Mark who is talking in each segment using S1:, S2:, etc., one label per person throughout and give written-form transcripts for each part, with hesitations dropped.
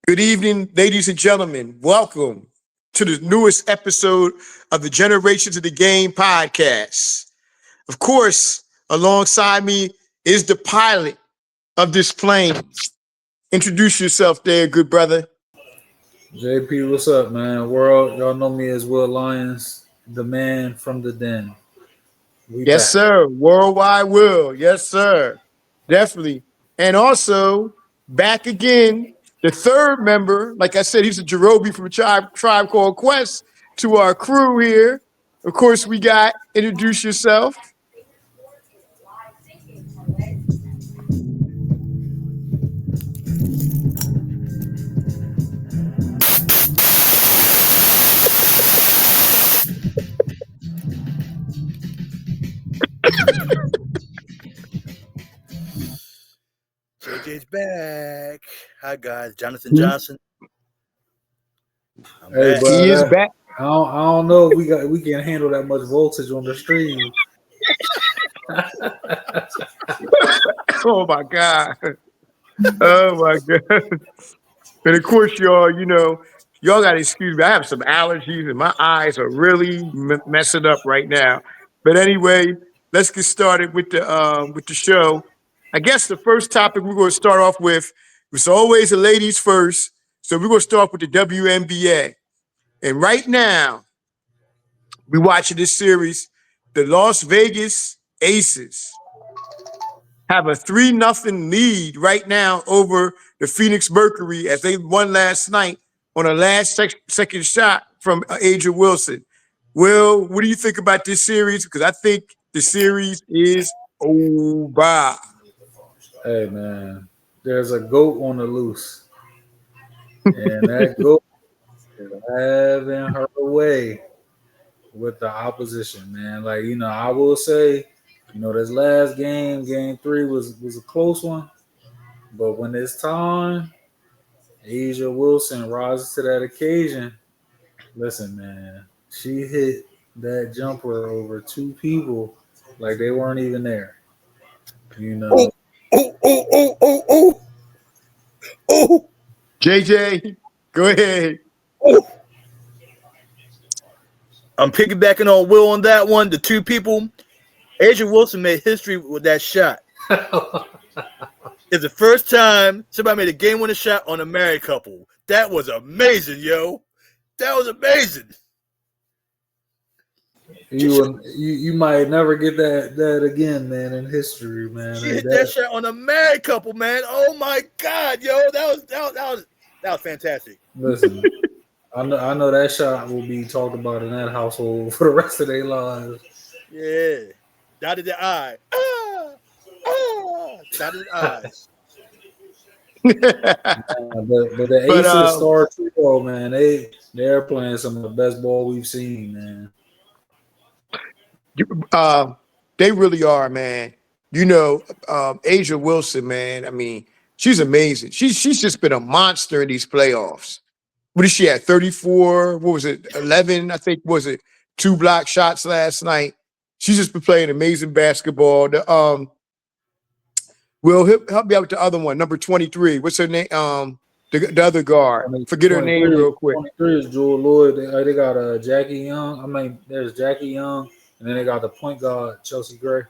S1: Good evening, ladies and gentlemen. Welcome to the newest episode of the Generations of the Game podcast. Of course, alongside me is the pilot of this plane. Introduce yourself there, good brother.
S2: JP, what's up, man? World, y'all know me as Will Lyons, the man from the den. We
S1: Yes,
S2: back.
S1: sir. Worldwide Will. Yes, sir. Definitely. And also, back again, the third member. Like I said, he's a Jerobi from a tribe called Quest to our crew here. Of course, we got introduce yourself.
S3: JJ's back. Hi guys, Jonathan Johnson. I'm
S2: Hey,
S3: back.
S1: He is
S2: bro,
S1: back.
S2: I don't know if we can handle that much voltage on the stream.
S1: Oh my God. Oh my God. And of course, y'all got to excuse me. I have some allergies and my eyes are really messing up right now. But anyway, let's get started with the show. I guess the first topic we're going to start off with was always the ladies first. So we're going to start with the WNBA. And right now, we're watching this series. The Las Vegas Aces have a 3-0 lead right now over the Phoenix Mercury as they won last night on a last second shot from Aja Wilson. Will, what do you think about this series? Because I think the series is over.
S2: Hey, man, there's a goat on the loose, and that goat is having her way with the opposition, man. Like, I will say, this last game 3 was a close one, but when it's time, Asia Wilson rises to that occasion. Listen, man, she hit that jumper over 2 people like they weren't even there.
S3: Oh, oh, oh, oh, oh, oh, oh,
S1: JJ, go ahead.
S3: oh. I'm piggybacking on Will on that one. The 2 people. Aja Wilson made history with that shot. It's the first time somebody made a game-winning shot on a married couple. That was amazing, yo. That was amazing.
S2: You might never get that again, man, in history, man.
S3: She hit that shot on a married couple, man. Oh my God, yo, that was fantastic.
S2: Listen, I know that shot will be talked about in that household for the rest of their lives.
S3: Yeah, dotted the I. Dotted the eyes.
S2: But the Aces star trio, man, they're playing some of the best ball we've seen, man.
S1: They really are, man. Aja Wilson, man. I mean, she's amazing. She's just been a monster in these playoffs. What is she at? 34? What was it? 11? I think was it 2 block shots last night. She's just been playing amazing basketball. Will help me out with the other one, number 23. What's her name? The other guard. Forget her name real quick.
S2: 23 is Jewel Lloyd. They got Jackie Young. I mean, there's Jackie Young, and then they got the point guard Chelsea Gray.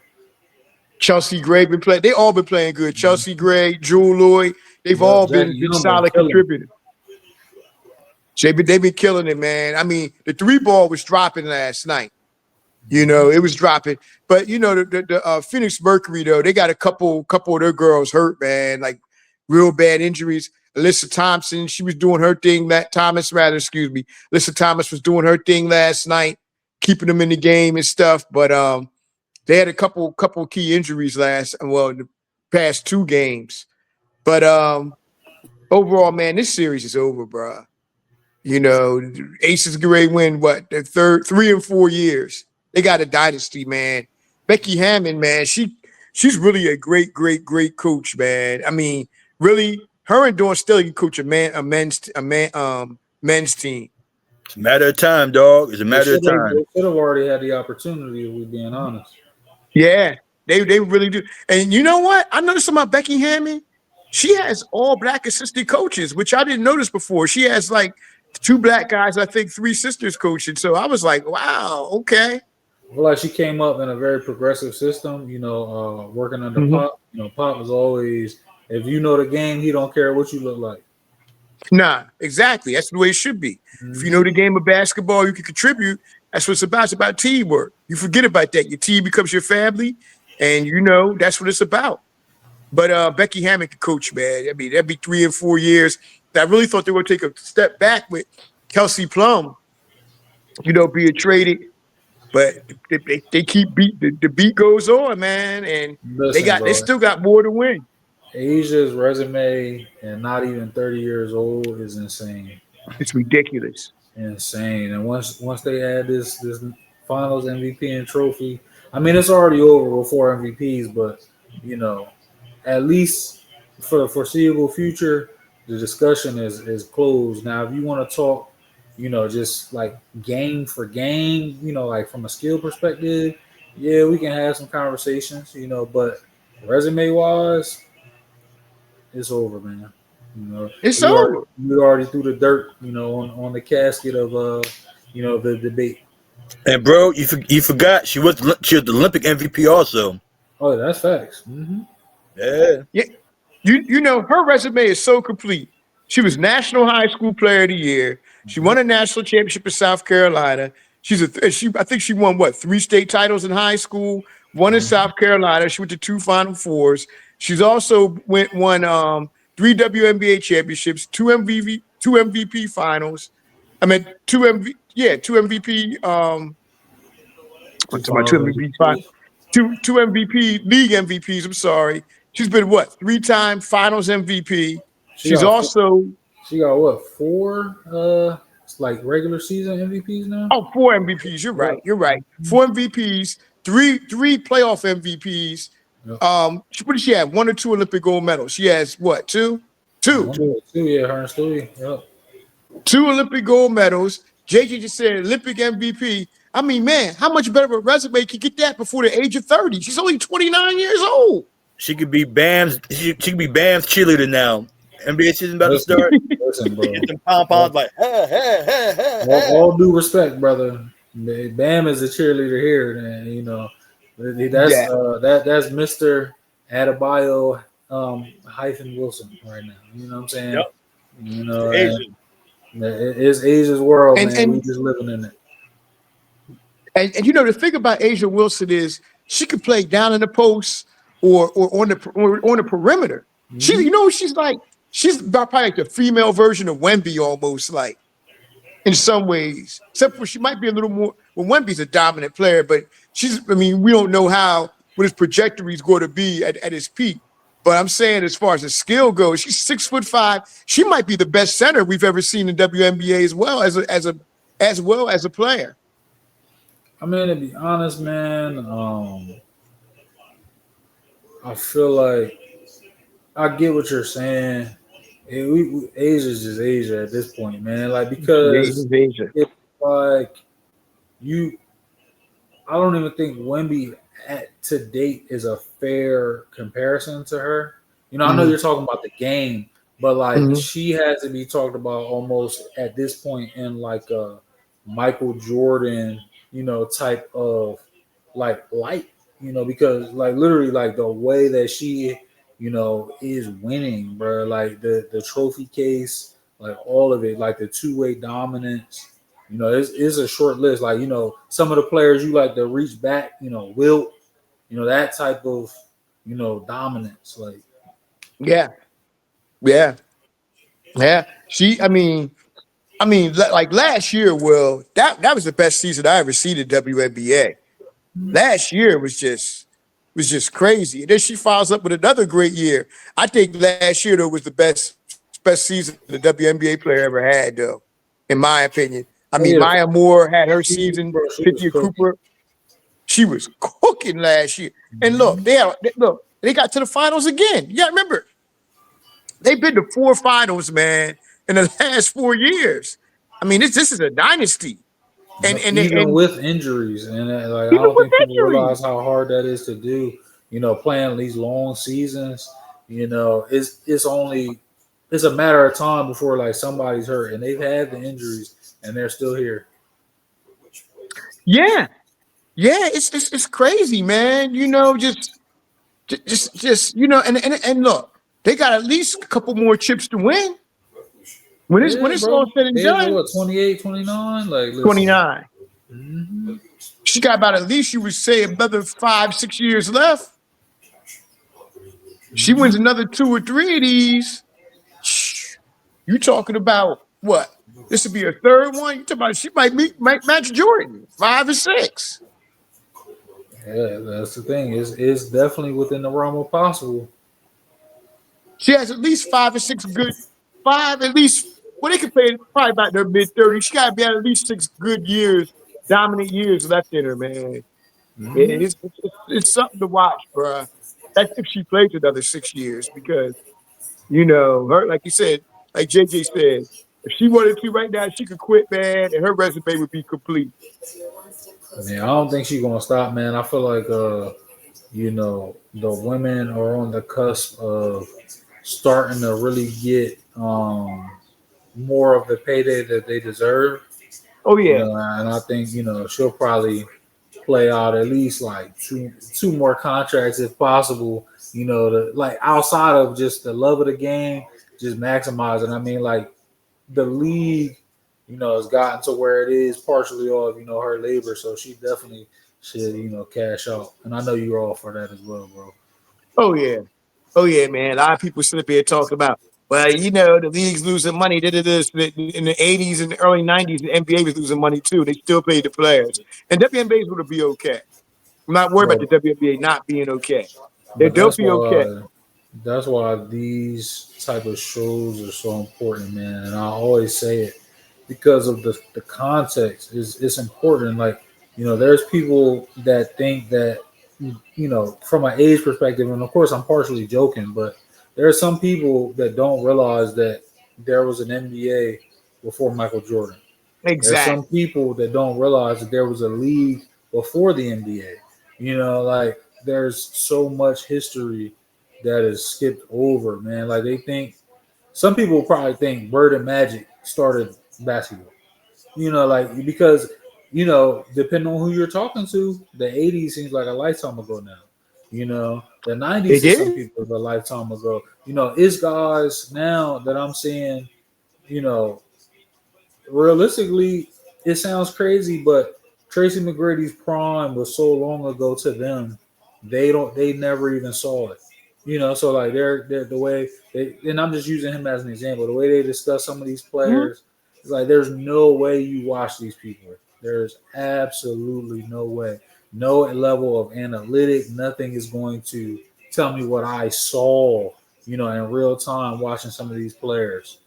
S1: Chelsea Gray been playing. They all been playing good. Chelsea Gray, Jewel Lloyd. They've all been solid contributors. They've been killing it, man. I mean, the 3-ball was dropping last night. It was dropping. But the Phoenix Mercury though, they got a couple of their girls hurt, man. Like real bad injuries. Alyssa Thompson, she was doing her thing. Alyssa Thomas was doing her thing last night, keeping them in the game and stuff. But they had a couple key injuries the past 2 games. But overall, man, this series is over, bro. Aces Gray win what their 3 and 4 years. They got a dynasty, man. Becky Hammond, man, she's really a great coach, man. I mean, really, her and Dawn Staley coach a men's team.
S3: It's a matter of time, dog. It's a matter of time.
S2: They should have already had the opportunity, if we're being honest.
S1: Yeah, they really do. And you know what? I noticed about Becky Hammond. she has all black assistant coaches, which I didn't notice before. She has like 2 black guys, I think 3 sisters coaching. So I was like, wow, okay.
S2: I feel like she came up in a very progressive system, working under
S1: Mhm.
S2: Pop. Pop was always, if you know the game, he don't care what you look like.
S1: Nah, exactly. That's the way it should be. If you know the game of basketball, you can contribute. That's what it's about. It's about teamwork. You forget about that. Your team becomes your family, and that's what it's about. But Becky Hammond can coach, man. I mean, that'd be 3 and 4 years. I really thought they were going to take a step back with Kelsey Plum, being traded. But they keep the beat goes on, man, and
S2: Listen,
S1: they
S2: bro,
S1: still got more to win.
S2: Asia's resume and not even 30 years old is insane.
S1: It's ridiculous.
S2: Insane. And once they add this finals MVP and trophy, I mean it's already over with 4 MVPs, but at least for the foreseeable future, the discussion is closed. Now if you want to talk, just like game for game, like from a skill perspective, yeah, we can have some conversations, but resume wise, it's over, man.
S1: It's over.
S2: We already threw the dirt, on the casket of the debate.
S3: And bro, you forgot she was the Olympic MVP also.
S2: Oh, that's facts. Mm-hmm.
S3: Yeah.
S1: Yeah, her resume is so complete. She was National High School Player of the Year. She
S2: Mm-hmm.
S1: won a national championship in South Carolina. I think she won 3 state titles in high school. One in South Carolina. She went to 2 Final Fours. She's also won 3 WNBA championships, 2 MVP finals. I mean 2 MVP.
S2: Two
S1: What's my
S2: finals
S1: 2 MVP finals?
S2: MVP.
S1: Two MVP league MVPs. I'm sorry. She's been 3-time Finals MVP.
S2: She
S1: She's
S2: got
S1: also
S2: she got what 4 it's like regular season MVPs now.
S1: 4 MVPs. You're
S2: Yeah.
S1: right. You're right. 4 MVPs, three playoff MVPs.
S2: Yep.
S1: What does she have? 1 or 2 Olympic gold medals. She has what? Two.
S2: Two, yeah, her and Stewie. Yep.
S1: 2 Olympic gold medals. JJ just said Olympic MVP. I mean, man, how much better of a resume can get that before the age of 30? She's only 29 years old.
S3: She could be Bam's. She could be Bam's cheerleader now. NBA season about to start.
S2: Listen, bro.
S3: Get them pom poms like, hey.
S2: All due respect, brother. Bam is a cheerleader here, and that's Mr. Adebayo hyphen Wilson right now. You know what I'm saying?
S3: Yep.
S2: And it is Asia's world, man. We just living in it.
S1: And the thing about Asia Wilson is she could play down in the post or on the perimeter.
S2: Mm-hmm.
S1: She's like probably like the female version of Wemby almost, like in some ways. Except for she might be a little more. Well, Wemby's a dominant player, but we don't know what his trajectory is going to be at his peak. But I'm saying, as far as the skill goes, she's 6'5". She might be the best center we've ever seen in WNBA as well as a player.
S2: I mean, to be honest, man, I feel like I get what you're saying. Asia's just Asia at this point, man. Like because
S1: Asia.
S2: it's like I don't even think Wemby to date is a fair comparison to her. I know you're talking about the game, but like she has to be talked about almost at this point in like a Michael Jordan, type of like light, because like literally like the way that she, is winning, bro. Like the trophy case, like all of it, like the two-way dominance. It's a short list. Like, some of the players you like to reach back, Wilt, that type of, dominance. Like,
S1: Yeah. Like last year, Will, that was the best season I ever seen in WNBA. Last year was just crazy. And then she follows up with another great year. I think last year though was the best season the WNBA player ever had, though, in my opinion. Maya Moore had her season. Cynthia Cooper, she was cooking last year. And look, they got to the finals again. You got to remember, they've been to 4 finals, man, in the last 4 years. This is a dynasty. And
S2: even with injuries, and like I don't think people realize how hard that is to do. Playing these long seasons, It's a matter of time before like somebody's hurt, and they've had the injuries and they're still here.
S1: Yeah, yeah, it's crazy, man. Just and look, they got at least a couple more chips to win. When
S2: Yeah,
S1: it's all
S2: bro.
S1: said and
S2: Age of
S1: done,
S2: what, 28, 29? Like, listen.
S1: 29.
S2: Mm-hmm.
S1: She got about at least you would say another 5-6 years left. She wins another 2 or 3 of these. You talking about what? This would be a third one. You talking about she might match Jordan 5 or 6.
S2: Yeah, that's the thing. It's definitely within the realm of possible.
S1: She has at least 5 or 6 good, five at least. Well, they could play probably about their mid-30s. She got to be at least 6 good years, dominant years left in her, man.
S2: Mm-hmm.
S1: It's something to watch, bro. That's if she plays another 6 years because her, like you said, like JJ said, if she wanted to right now, she could quit, man, and her resume would be complete.
S2: Man, I don't think she's gonna stop, man. I feel like the women are on the cusp of starting to really get more of the payday that they deserve.
S1: Oh yeah,
S2: And I think she'll probably play out at least like two more contracts if possible. To like outside of just the love of the game, just maximize it. I mean, like the league, has gotten to where it is partially off, her labor. So she definitely should, cash out. And I know you're all for that as well, bro.
S1: oh yeah, oh yeah, man. A lot of people sit up here talking about, well, the league's losing money. Did this in the '80s and the early '90s? The NBA was losing money too. They still paid the players, and WNBA is going to be okay. I'm not worried about
S2: But
S1: the WNBA not being okay.
S2: but
S1: They'll be okay.
S2: that's why these type of shows are so important, man. And I always say it because of the context is it's important. Like, there's people that think that from an age perspective, and of course I'm partially joking, but there are some people that don't realize that there was an NBA before Michael Jordan. There are some
S1: Exactly.
S2: people that don't realize that there was a league before the NBA. Like there's so much history that is skipped over, man. Like they think some people probably think Bird and Magic started basketball. Like because depending on who you're talking to, the '80s seems like a lifetime ago now. The
S1: It
S2: '90s to some
S1: did.
S2: people is a lifetime ago. It's guys now that I'm seeing. You know, Realistically, it sounds crazy, but Tracy McGrady's prime was so long ago to them, they never even saw it. So like they're the way they, and I'm just using him as an example. The way they discuss some of these
S1: Mhm.
S2: players, it's like there's no way you watch these people. There's absolutely no way. No level of analytic, nothing is going to tell me what I saw, in real time watching some of these players.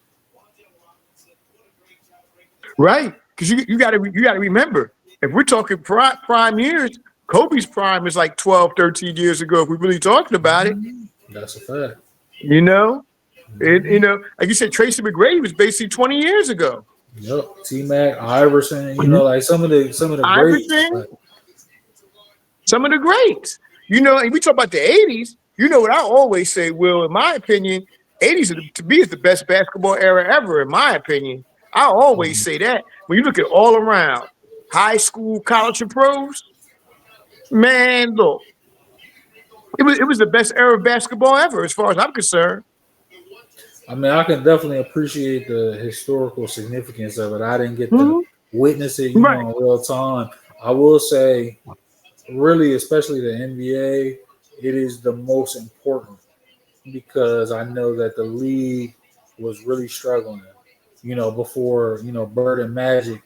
S1: Right. Because you got to remember, if we're talking prime years, Kobe's prime is like 12, 13 years ago. If we're really talking about it,
S2: That's a fact.
S1: you know, like you said, Tracy McGrady was basically 20 years ago.
S2: Yep, T Mac, Iverson,
S1: Mhm.
S2: like some of the greats.
S1: Iverson,
S2: Like,
S1: some of the greats. And we talk about the '80s. You know what I always say, Will? In my opinion, '80s to me is the best basketball era ever. In my opinion, I always say that. When you look at all around high school, college, and pros, man, look, it was the best era of basketball ever, as far as I'm concerned.
S2: I mean, I can definitely appreciate the historical significance of it. I didn't get to
S1: Mhm.
S2: witness it,
S1: Right.
S2: in real time. I will say, really, especially the NBA, it is the most important because I know that the league was really struggling, before, Bird and Magic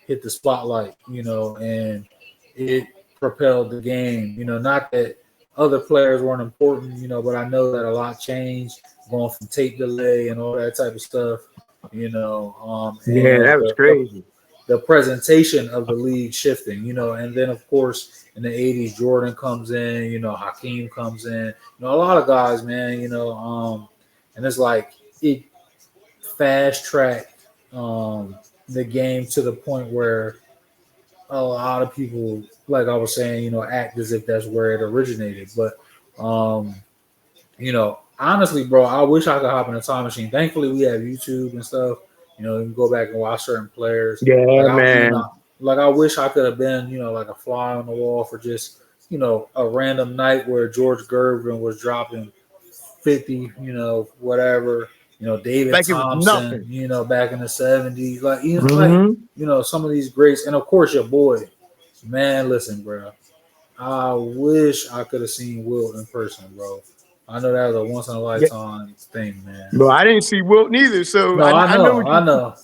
S2: hit the spotlight, and it propelled the game. Not that other players weren't important, but I know that a lot changed going from tape delay and all that type of stuff,
S1: Yeah,
S2: and
S1: that was crazy.
S2: the presentation of the league shifting, and then of course in the '80s, Jordan comes in, Hakeem comes in, a lot of guys, man, and it's like it fast tracked the game to the point where a lot of people, like I was saying, act as if that's where it originated. But, honestly, bro, I wish I could hop in a time machine. Thankfully, we have YouTube and stuff. You know, you can go back and watch certain players.
S1: Yeah,
S2: Like
S1: man.
S2: I wish I could have been, like a fly on the wall for just, a random night where George Gervin was dropping 50, whatever. David
S1: Like it was
S2: Thompson,
S1: nothing.
S2: back in the 70s. Like,
S1: Mm-hmm.
S2: some of these greats, and of course your boy, man. Listen, bro. I wish I could have seen Wilt in person, bro. I know that was a once in a
S1: Yeah.
S2: lifetime thing, man.
S1: No, I didn't see Wilt neither. So
S2: No, I
S1: I know
S2: know,
S1: what
S2: I
S1: you.
S2: know.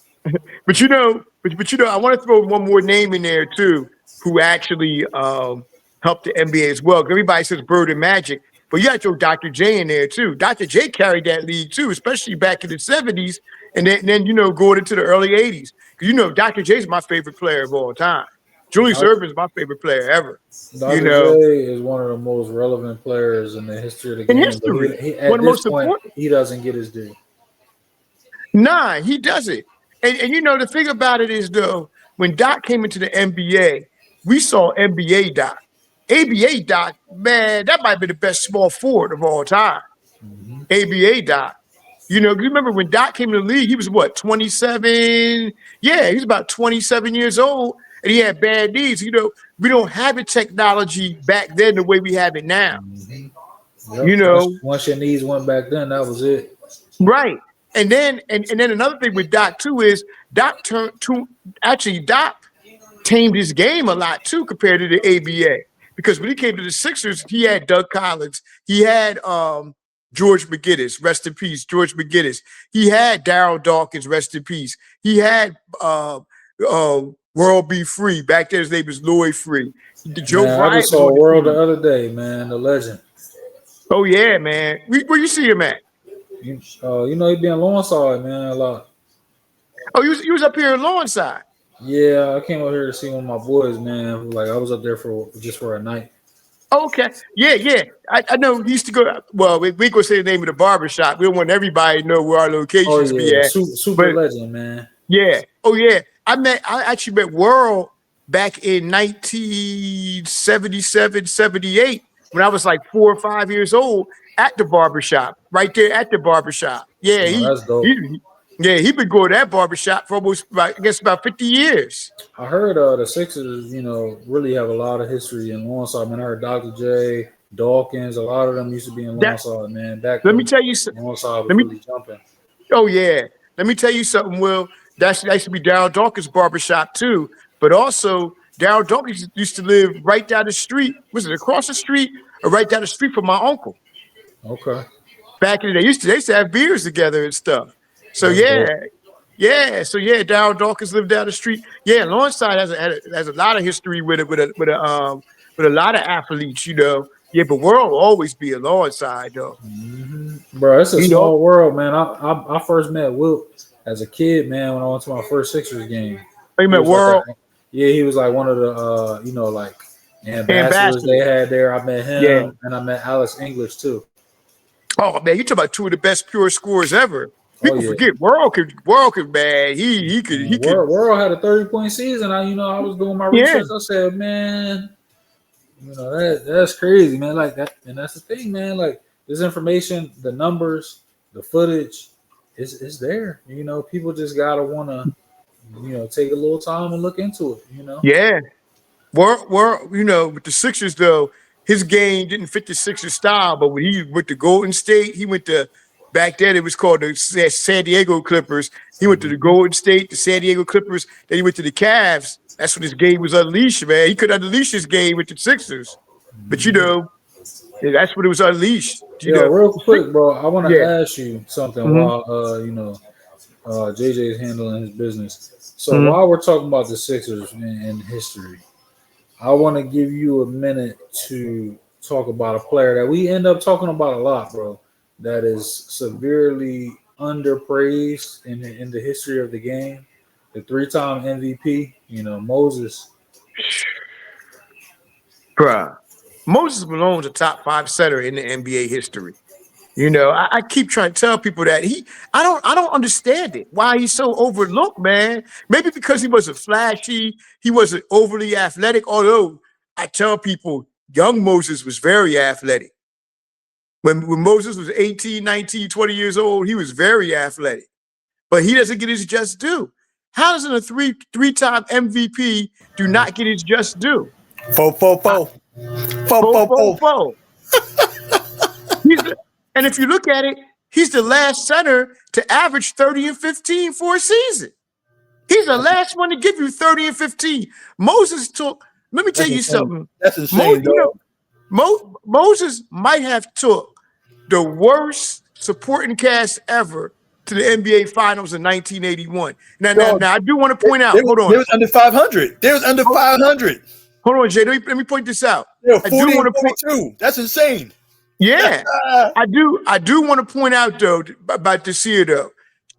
S1: But I want to throw one more name in there too, who actually helped the NBA as well. 'Cause everybody says Bird and Magic, but you got to throw Dr. J in there too. Dr. J carried that league too, especially back in the '70s, and then going into the early '80s. Because Dr. J is my favorite player of all time. Julius
S2: Doc-
S1: Erving is my favorite player ever. You
S2: Dr.
S1: know,
S2: J is one of the most relevant players in the history of the
S1: in
S2: game, but
S1: history,
S2: he
S1: one
S2: at
S1: of the
S2: this
S1: most
S2: point
S1: important.
S2: he doesn't get his due.
S1: Nah, he doesn't. And the thing about it is though, when Doc came into the NBA, we saw NBA Doc. ABA Doc, man, that might be the best small forward of all time.
S2: Mm-hmm.
S1: ABA Doc. You remember when Doc came to the league, he was what, 27? Yeah, he was about 27 years old, and he had bad knees. We don't have the technology back then the way we have it now.
S2: Mm-hmm.
S1: You
S2: Yep. Once,
S1: know,
S2: once your knees went back, then that was it.
S1: right. And then another thing with Doc too is Doc turned to actually Doc tamed his game a lot too compared to the ABA. Because when he came to the Sixers, he had Doug Collins, he had George McGinnis, rest in peace, George McGinnis. He had Darryl Dawkins, rest in peace. He had World Be Free. Back then his name was Lloyd Free. Joe
S2: Man, I
S1: Bryant
S2: just
S1: was
S2: saw
S1: on the
S2: World the
S1: team.
S2: other day, man. The legend.
S1: Oh yeah, man. Where you see him at?
S2: He be in Longside, man, a lot.
S1: Oh, he was up here in Lawnside.
S2: Yeah, I came over here to see one of my boys, man. Like I was up there for just for a night.
S1: Okay. Yeah, yeah. I know he used to go. Well, we ain't gonna say the name of the barbershop. We don't want everybody to know where our
S2: Oh
S1: locations be
S2: yeah,
S1: at.
S2: super
S1: But
S2: legend, man.
S1: yeah. Oh yeah. I actually met World back in 1977, 78, when I was like 4 or 5 years old at the barbershop, right there at the barbershop. Yeah,
S2: Oh, that's dope.
S1: he been going to that barbershop for almost about 50 years.
S2: I heard the Sixers, really have a lot of history in Longside. Man, I heard Dr. J, Dawkins, a lot of them used to be in
S1: That
S2: Longside, man. Back
S1: let me
S2: when
S1: tell you
S2: Longside was
S1: let me
S2: really jumping.
S1: Oh yeah. Let me tell you something, Will. That used to be Darryl Dawkins' barbershop too. But also, Darryl Dawkins used to live right down the street. Was it across the street or right down the street from my uncle?
S2: Okay,
S1: Back in the day, they used to have beers together and stuff. So
S2: that's
S1: yeah,
S2: dope.
S1: yeah. So yeah, Darryl Dawkins lived down the street. Yeah, Lawnside has a lot of history with it with a lot of athletes. Yeah, but World will always be a Lawnside though.
S2: Bro, it's a
S1: You know,
S2: small world, man. I first met Wilt as a kid, man, when I went to my first Sixers game.
S1: you
S2: He
S1: met
S2: was like
S1: World
S2: he was like one of the like ambassadors they
S1: ambassador.
S2: had there. I met
S1: Yeah.
S2: him and I met Alice English too.
S1: Oh man, you talk about two of the best pure scorers ever.
S2: Oh
S1: People
S2: yeah.
S1: forget World could man. He could.
S2: World had a 30-point season. I was doing my
S1: Yeah,
S2: research. I said, man, that's crazy, man. Like that, and that's the thing, man. Like this information, the numbers, the footage, is there. People just gotta wanna, take a little time and look into it.
S1: yeah. World. With the Sixers though, his game didn't fit the Sixers style. But when he went to Golden State, he went to back then it was called the San Diego Clippers. He went to the
S2: Mhm.
S1: Golden State, the San Diego Clippers. Then he went to the Cavs. That's when his game was unleashed, man. He could unleash his game with the Sixers. But that's when it was unleashed.
S2: Yo, real
S1: The
S2: quick, bro. I want to
S1: Yeah.
S2: ask you something
S1: hmm
S2: while JJ is handling his business. So
S1: hmm
S2: while we're talking about the Sixers and history, I want to give you a minute to talk about a player that we end up talking about a lot, bro. That is severely underpraised in the history of the game. The three-time MVP, Moses.
S1: Bruh. Moses Malone's a top five center in the NBA history. I keep trying to tell people that I don't understand it. Why he's so overlooked, man. Maybe because he wasn't flashy, he wasn't overly athletic. Although I tell people young Moses was very athletic. When Moses was 18, 19, 20 years old, he was very athletic. But he doesn't get his just due. How does a three-time MVP do not get his just due?
S3: Fo.
S1: And if you look at it, he's the last center to average 30 and 15 for a season. He's the last one to give you 30 and 15. Moses took, let me tell you something.
S3: That's insane,
S1: Moses might have took the worst supporting cast ever to the NBA Finals in 1981. Now, I do want to point out, hold on.
S3: They was under 500. They was under 500.
S1: Hold on, Jay. Let me point this out.
S3: I do want to point. That's insane.
S1: Yeah, I do want to point out though about this year though.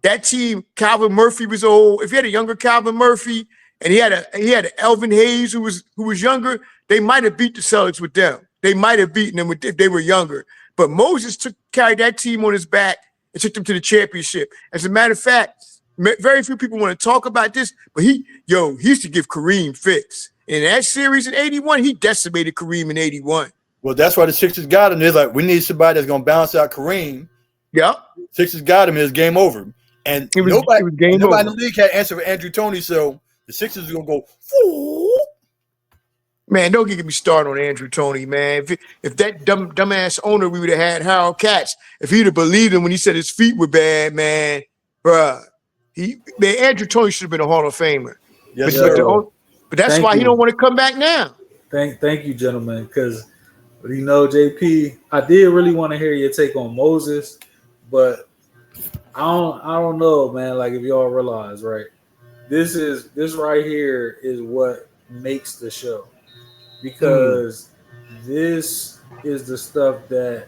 S1: That team, Calvin Murphy was old. If you had a younger Calvin Murphy and he had an Elvin Hayes who was younger, they might have beat the Celtics with them. They might have beaten them if they were younger. But Moses carried that team on his back and took them to the championship. As a matter of fact, very few people want to talk about this, but he used to give Kareem fits. In that series in 81, he decimated Kareem in 81.
S3: Well, that's why the Sixers got him. They're like, we need somebody that's going to balance out Kareem.
S1: Yep.
S3: Sixers got him. It's game over. And nobody in the league had answer for Andrew Toney, so the Sixers are going to go, Foo.
S1: Man, don't get me started on Andrew Toney, man. If that dumbass owner we would have had Harold Katz, if he'd have believed him when he said his feet were bad, man, bruh, Andrew Toney should have been a Hall of Famer.
S3: Yes,
S1: but that's why he don't want to come back now.
S2: Thank you, gentlemen, because JP, I did really want to hear your take on Moses, but I don't know, man. Like if y'all realize, right? This right here is what makes the show, because this is the stuff that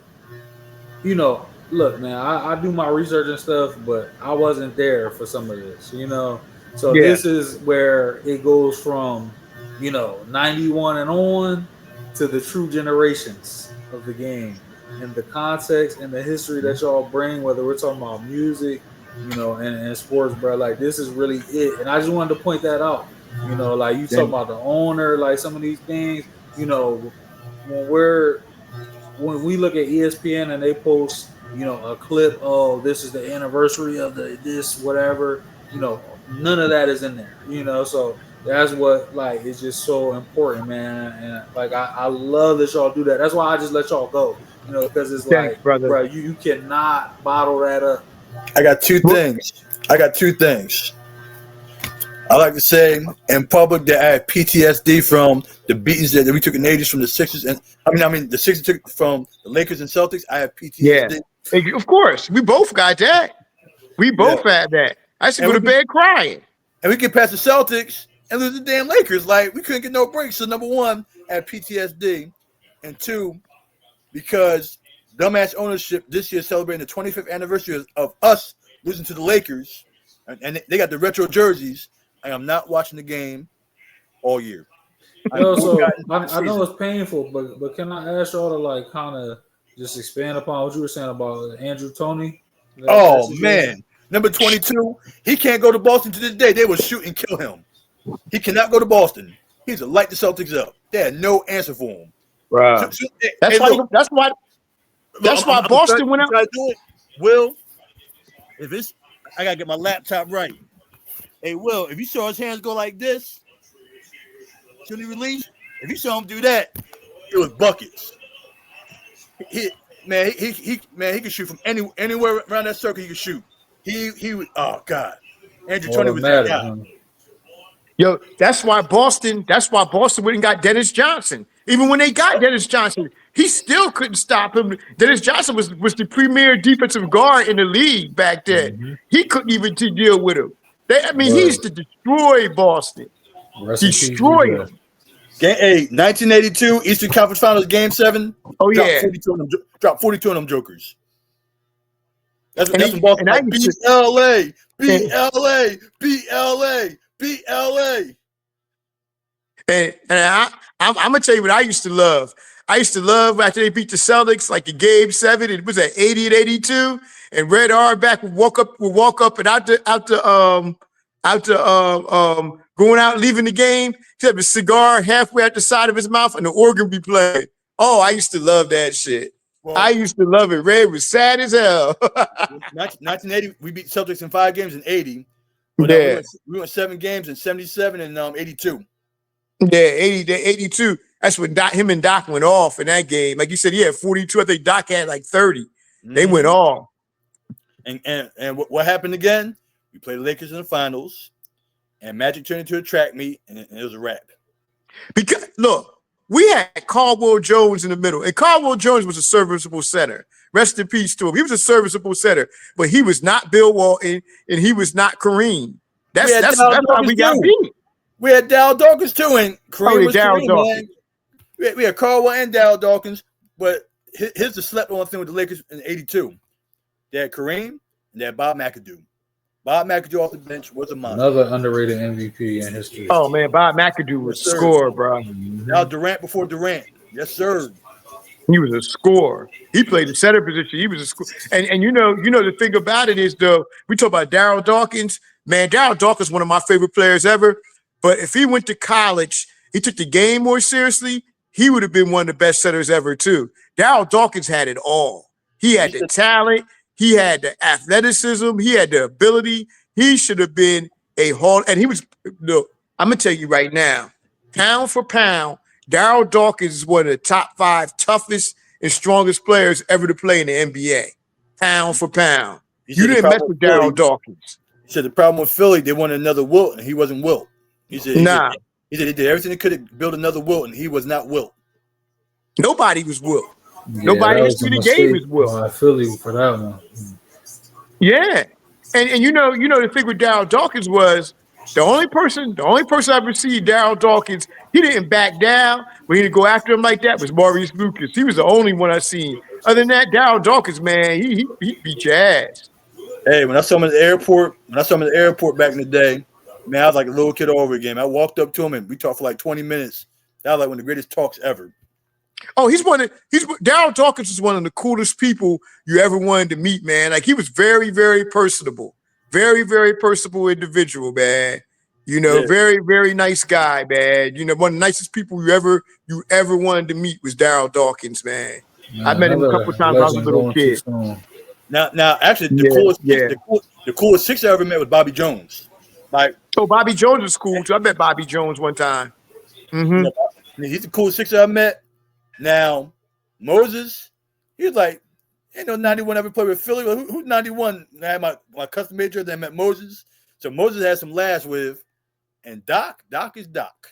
S2: look, man, I do my research and stuff, but I wasn't there for some of this, So This is where it goes from 91 and on to the true generations of the game and the context and the history that y'all bring, whether we're talking about music, and sports, bro. Like this is really it. And I just wanted to point that out. Like you talking about the owner, like some of these things, when we look at ESPN and they post, a clip, oh, this is the anniversary of this, whatever, none of that is in there, so that's what is just so important, man. And I love that y'all do that. That's why I just let y'all go, because it's
S1: brother.
S2: Bro, you cannot bottle that up.
S3: I got two things. I like to say in public that I have PTSD from the beatings that we took in the 80s from the Sixers, and I mean the Sixers took from the Lakers and Celtics. I have PTSD.
S1: Yeah, of course, we both got that. We both had that. I used to go to bed crying.
S3: And we get past the Celtics and lose the damn Lakers. Like we couldn't get no breaks. So number one, I have PTSD, and two, because dumbass ownership this year celebrating the 25th anniversary of us losing to the Lakers, and they got the retro jerseys. I am not watching the game all year.
S2: I know it's painful, but can I ask y'all to kind of just expand upon what you were saying about Andrew Toney?
S3: Man, number 22, he can't go to Boston to this day. They will shoot and kill him. He cannot go to Boston. He's to light the Celtics up. They had no answer for him.
S1: Right. That's why Boston went out.
S3: Will, I gotta get my laptop right. Hey, Will, if you saw his hands go like this, should he release? If you saw him do that, it was buckets. He could shoot from anywhere around that circle. He could shoot. Oh God, Andrew Toney was that guy.
S1: Yo, that's why Boston went and got Dennis Johnson. Even when they got Dennis Johnson, he still couldn't stop him. Dennis Johnson was the premier defensive guard in the league back then. Mm-hmm. He couldn't even deal with him. He used to destroy Boston. Destroy him.
S3: 1982 Eastern Conference Finals Game 7.
S1: Oh yeah,
S3: dropped 42 of them jokers. That's when Boston beat LA.
S1: And I'm gonna tell you what I used to love. I used to love after they beat the Celtics, like in Game 7. It was at 80 and 82, and Red Auerbach would walk up and out going out, leaving the game. He had a cigar halfway out the side of his mouth, and the organ be playing. Oh, I used to love that shit.
S3: Well,
S1: I used to love it. Red was sad as hell.
S3: 1980, we beat Celtics in 5 games in 80. But
S1: Yeah.
S3: we went 7 games in 77 and 82.
S1: Yeah, 82. That's when him and Doc went off in that game. Like you said, he had 42. I think Doc had like 30. They went off.
S3: And what happened again? We played the Lakers in the finals, and Magic turned into a track meet, and it was a wrap.
S1: Because look, we had Caldwell Jones in the middle, and Caldwell Jones was a serviceable center. Rest in peace to him. He was a serviceable center, but he was not Bill Walton, and he was not Kareem. That's how we got beat.
S3: We had Darryl Dawkins too, and Kareem was Kareem, man. We had Caldwell and Darryl Dawkins, but here's the slept-on thing with the Lakers in '82. They had Kareem and they had Bob McAdoo. Bob McAdoo off the bench was a monster.
S2: Another underrated MVP in history.
S1: Oh man, Bob McAdoo was a scorer, bro.
S3: Now Durant before Durant, yes sir.
S1: He was a scorer. He played the center position. He was a scorer. And you know the thing about it is though, we talk about Darryl Dawkins. Man, Darryl Dawkins is one of my favorite players ever. But if he went to college, he took the game more seriously, he would have been one of the best centers ever too. Darryl Dawkins had it all. He had the talent. He had the athleticism. He had the ability. He should have been a Hall. And he was, look, I'm going to tell you right now, pound for pound, Darryl Dawkins is one of the top 5 toughest and strongest players ever to play in the NBA. Pound for pound. You didn't mess with Darryl Dawkins.
S3: He said the problem with Philly, they wanted another Wilt, and he wasn't Wilt. He said he said he did everything they could to build another Wilt, and he was not Wilt.
S1: Nobody was Wilt.
S2: Yeah,
S1: nobody in the game is Wilt.
S2: Philly for that one.
S1: Yeah, and you know the thing with Darryl Dawkins was the only person I ever see Darryl Dawkins, he didn't back down when he didn't go after him like that was Maurice Lucas. He was the only one I seen. Other than that, Darryl Dawkins, man, he beat your ass.
S3: Hey, when I saw him at the airport, back in the day, man, I was like a little kid all over again. I walked up to him and we talked for like 20 minutes. That was like one of the greatest talks ever.
S1: Oh, Darryl Dawkins is one of the coolest people you ever wanted to meet, man. Like he was very, very personable, very, very personable individual, man. You know, very, very nice guy, man. You know, one of the nicest people you ever wanted to meet was Darryl Dawkins, man. I met him a couple times when I was a little kid.
S3: Now, actually, the coolest six I ever met was Bobby Jones. Like,
S1: Bobby Jones was cool too. I met Bobby Jones one time. Mm-hmm.
S3: He's the coolest six I met. Now, Moses, he was like, ain't no 91 ever played with Philly. Who's 91? I had my custom major, then I met Moses. So Moses had some laughs with, and Doc is Doc.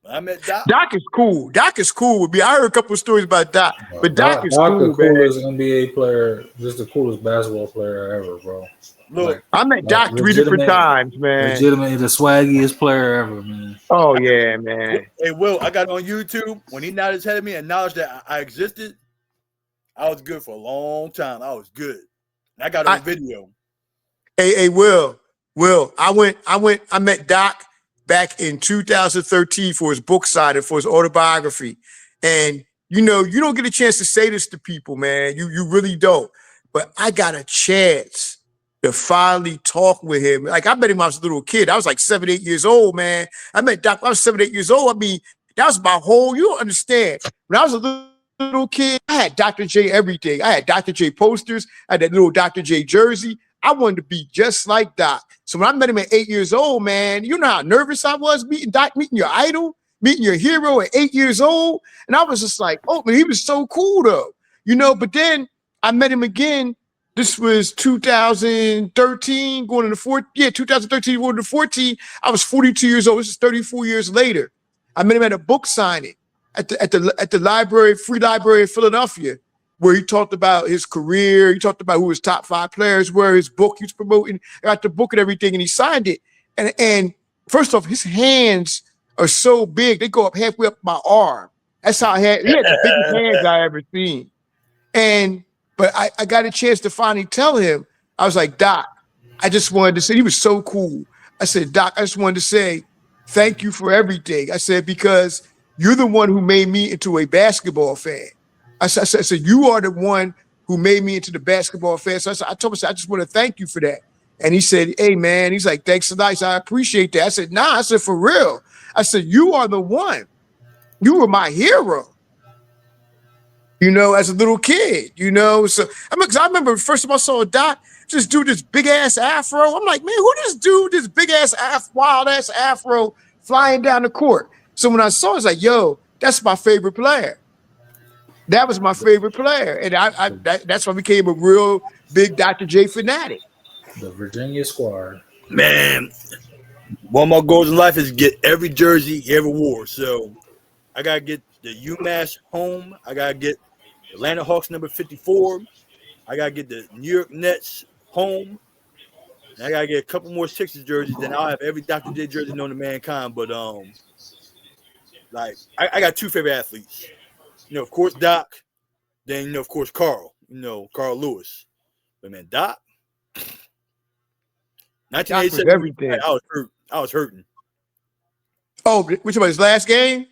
S3: I met Doc.
S1: Doc is cool. Doc is cool with me. I heard a couple of stories about Doc, but Doc is cool,
S2: the coolest NBA player, just the coolest basketball player ever, bro.
S1: Look, I met Doc 3 different times, man.
S2: Legitimately the swaggiest player ever, man.
S1: Oh yeah, man.
S3: Hey, Will, I got on YouTube when he nodded his head at me and acknowledged that I existed. I was good for a long time. I was good. And I got on video.
S1: Hey, Will, I met Doc back in 2013 for his book signing, for his autobiography. And you know, you don't get a chance to say this to people, man. You really don't. But I got a chance to finally talk with him. Like I met him when I was a little kid. I was like 7, 8 years old, man. I met Doc when I was 7, 8 years old. I mean, that was my whole, you don't understand. When I was a little kid, I had Dr. J everything. I had Dr. J posters. I had that little Dr. J jersey. I wanted to be just like Doc. So when I met him at 8 years old, man, you know how nervous I was meeting Doc, meeting your idol, meeting your hero at 8 years old. And I was just like, oh, man, he was so cool though. You know, but then I met him again. This was 2013, going into 2013, going into 14. I was 42 years old. This is 34 years later. I met him at a book signing at the library, Free Library in Philadelphia, where he talked about his career. He talked about who his top 5 players were, his book he was promoting. I got the book and everything, and he signed it. And first off, his hands are so big, they go up halfway up my arm. That's how he had the biggest hands I ever seen. But I got a chance to finally tell him, I was like, Doc, I just wanted to say, he was so cool. I said, Doc, I just wanted to say, thank you for everything. I said, because you're the one who made me into a basketball fan. I said, you are the one who made me into the basketball fan. So I told him, I just want to thank you for that. And he said, hey, man, he's like, thanks a lot. I appreciate that. I said, nah, I said, for real. I said, you are the one. You were my hero. as a little kid, So cause I remember the first time I saw a Doc, just do this big ass afro. I'm like, man, who this dude, this big ass wild ass afro flying down the court? So when I saw it, it's like, yo, that's my favorite player. That was my favorite player. And that's why I became a real big Dr. J fanatic.
S2: The Virginia Squad.
S3: Man, one of my goals in life is get every jersey he ever wore. So I gotta get the UMass home. I gotta get Atlanta Hawks number 54. I gotta get the New York Nets home. And I gotta get a couple more Sixers jerseys. Then I'll have every Dr. J jersey known to mankind. But like I got two favorite athletes. Of course Doc. Then of course Carl. Carl Lewis. But man, Doc. 1987.
S1: Everything.
S3: I was hurt. I was hurting.
S1: Oh, which was his last game?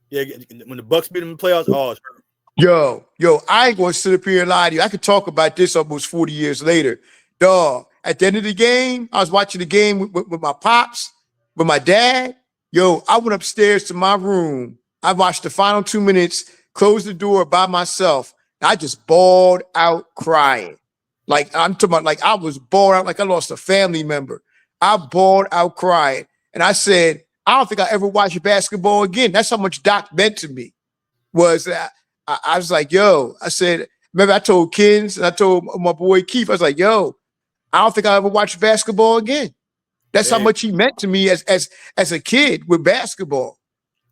S3: Yeah, when the Bucks beat him in the playoffs, I was hurt.
S1: Yo, I ain't gonna sit up here and lie to you. I could talk about this almost 40 years later. Dog, at the end of the game, I was watching the game with my pops, with my dad. Yo, I went upstairs to my room. I watched the final 2 minutes, closed the door by myself. And I just bawled out crying. Like, I'm talking about, like, I was bawled out like I lost a family member. I bawled out crying. And I said, I don't think I ever watched basketball again. That's how much Doc meant to me. Was that I was like, yo, I said, remember I told Kins and I told my boy Keith, I was like, yo, I don't think I'll ever watch basketball again. That's how much he meant to me as a kid with basketball.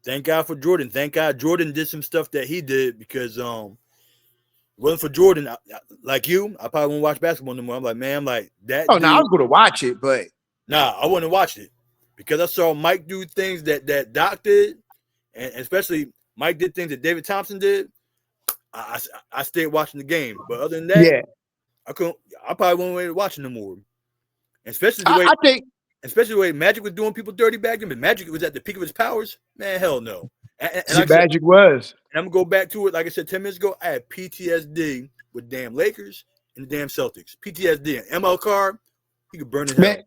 S3: Thank God for Jordan. Thank God Jordan did some stuff that he did because it wasn't for Jordan, like you, I probably won't watch basketball no more. I'm like, man, that.
S1: Oh, no, I was going to watch it, but.
S3: Nah, I wouldn't have watched it because I saw Mike do things that Doc did, and especially Mike did things that David Thompson did. I stayed watching the game, but other than that,
S1: yeah,
S3: I probably won't wait to watch it no more. And especially the way Magic was doing people dirty back then. But Magic was at the peak of his powers. Man, hell no. And like
S1: Magic was.
S3: And I'm gonna go back to it. Like I said 10 minutes ago, I had PTSD with damn Lakers and the damn Celtics. PTSD. And ML Carr, he could burn in hell.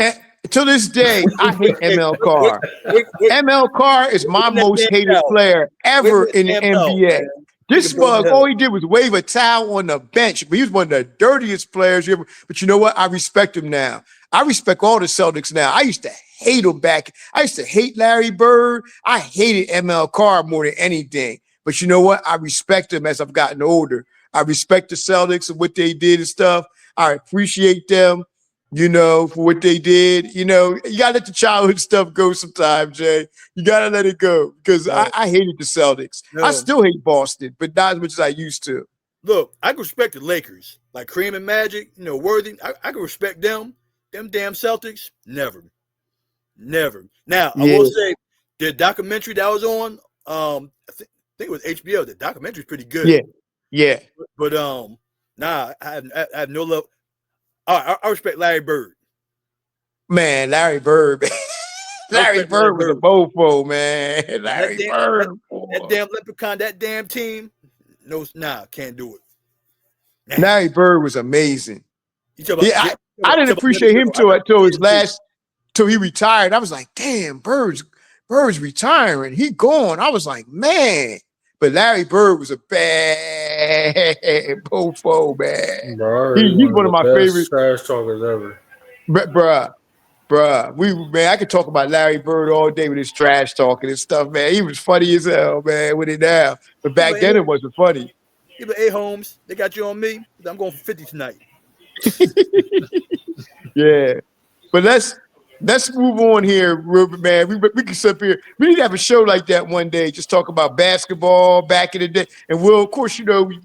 S1: And to this day, I hate ML Carr. ML Carr is my most hated player ever in the NBA. This bug, all he did was wave a towel on the bench, but he was one of the dirtiest players ever. But you know what? I respect him now. I respect all the Celtics now. I used to hate him back. I used to hate Larry Bird. I hated ML Carr more than anything. But you know what? I respect him as I've gotten older. I respect the Celtics and what they did and stuff. I appreciate them, for what they did. You gotta let the childhood stuff go sometimes, Jay. You gotta let it go because I hated the Celtics. No. I still hate Boston, but not as much as I used to.
S3: Look, I can respect the Lakers, like Kareem and Magic, Worthy. I can respect them. Them damn Celtics, never. Now, I will say the documentary that was on, I think it was HBO. The documentary is pretty good.
S1: Yeah.
S3: But nah, I have no love. I respect Larry Bird.
S1: Man, Larry Bird. Larry Bird was a mofo, man. Larry Bird.
S3: That damn leprechaun, that damn team. No, can't do it.
S1: Nah. Larry Bird was amazing. I didn't appreciate him till he retired. I was like, damn, Bird's retiring. He gone. I was like, man. But Larry Bird was a bad mofo, man.
S2: Bro,
S1: he's one of my favorite
S2: trash talkers ever.
S1: Bruh. I could talk about Larry Bird all day with his trash talking and stuff, man. He was funny as hell, man, with it now. But back then it wasn't funny.
S3: Yeah, but Holmes, they got you on me. I'm going for 50 tonight.
S1: Yeah. But let's move on here, Ruben, man. We can sit up here. We need to have a show like that one day. Just talk about basketball back in the day. And we'll, of course, we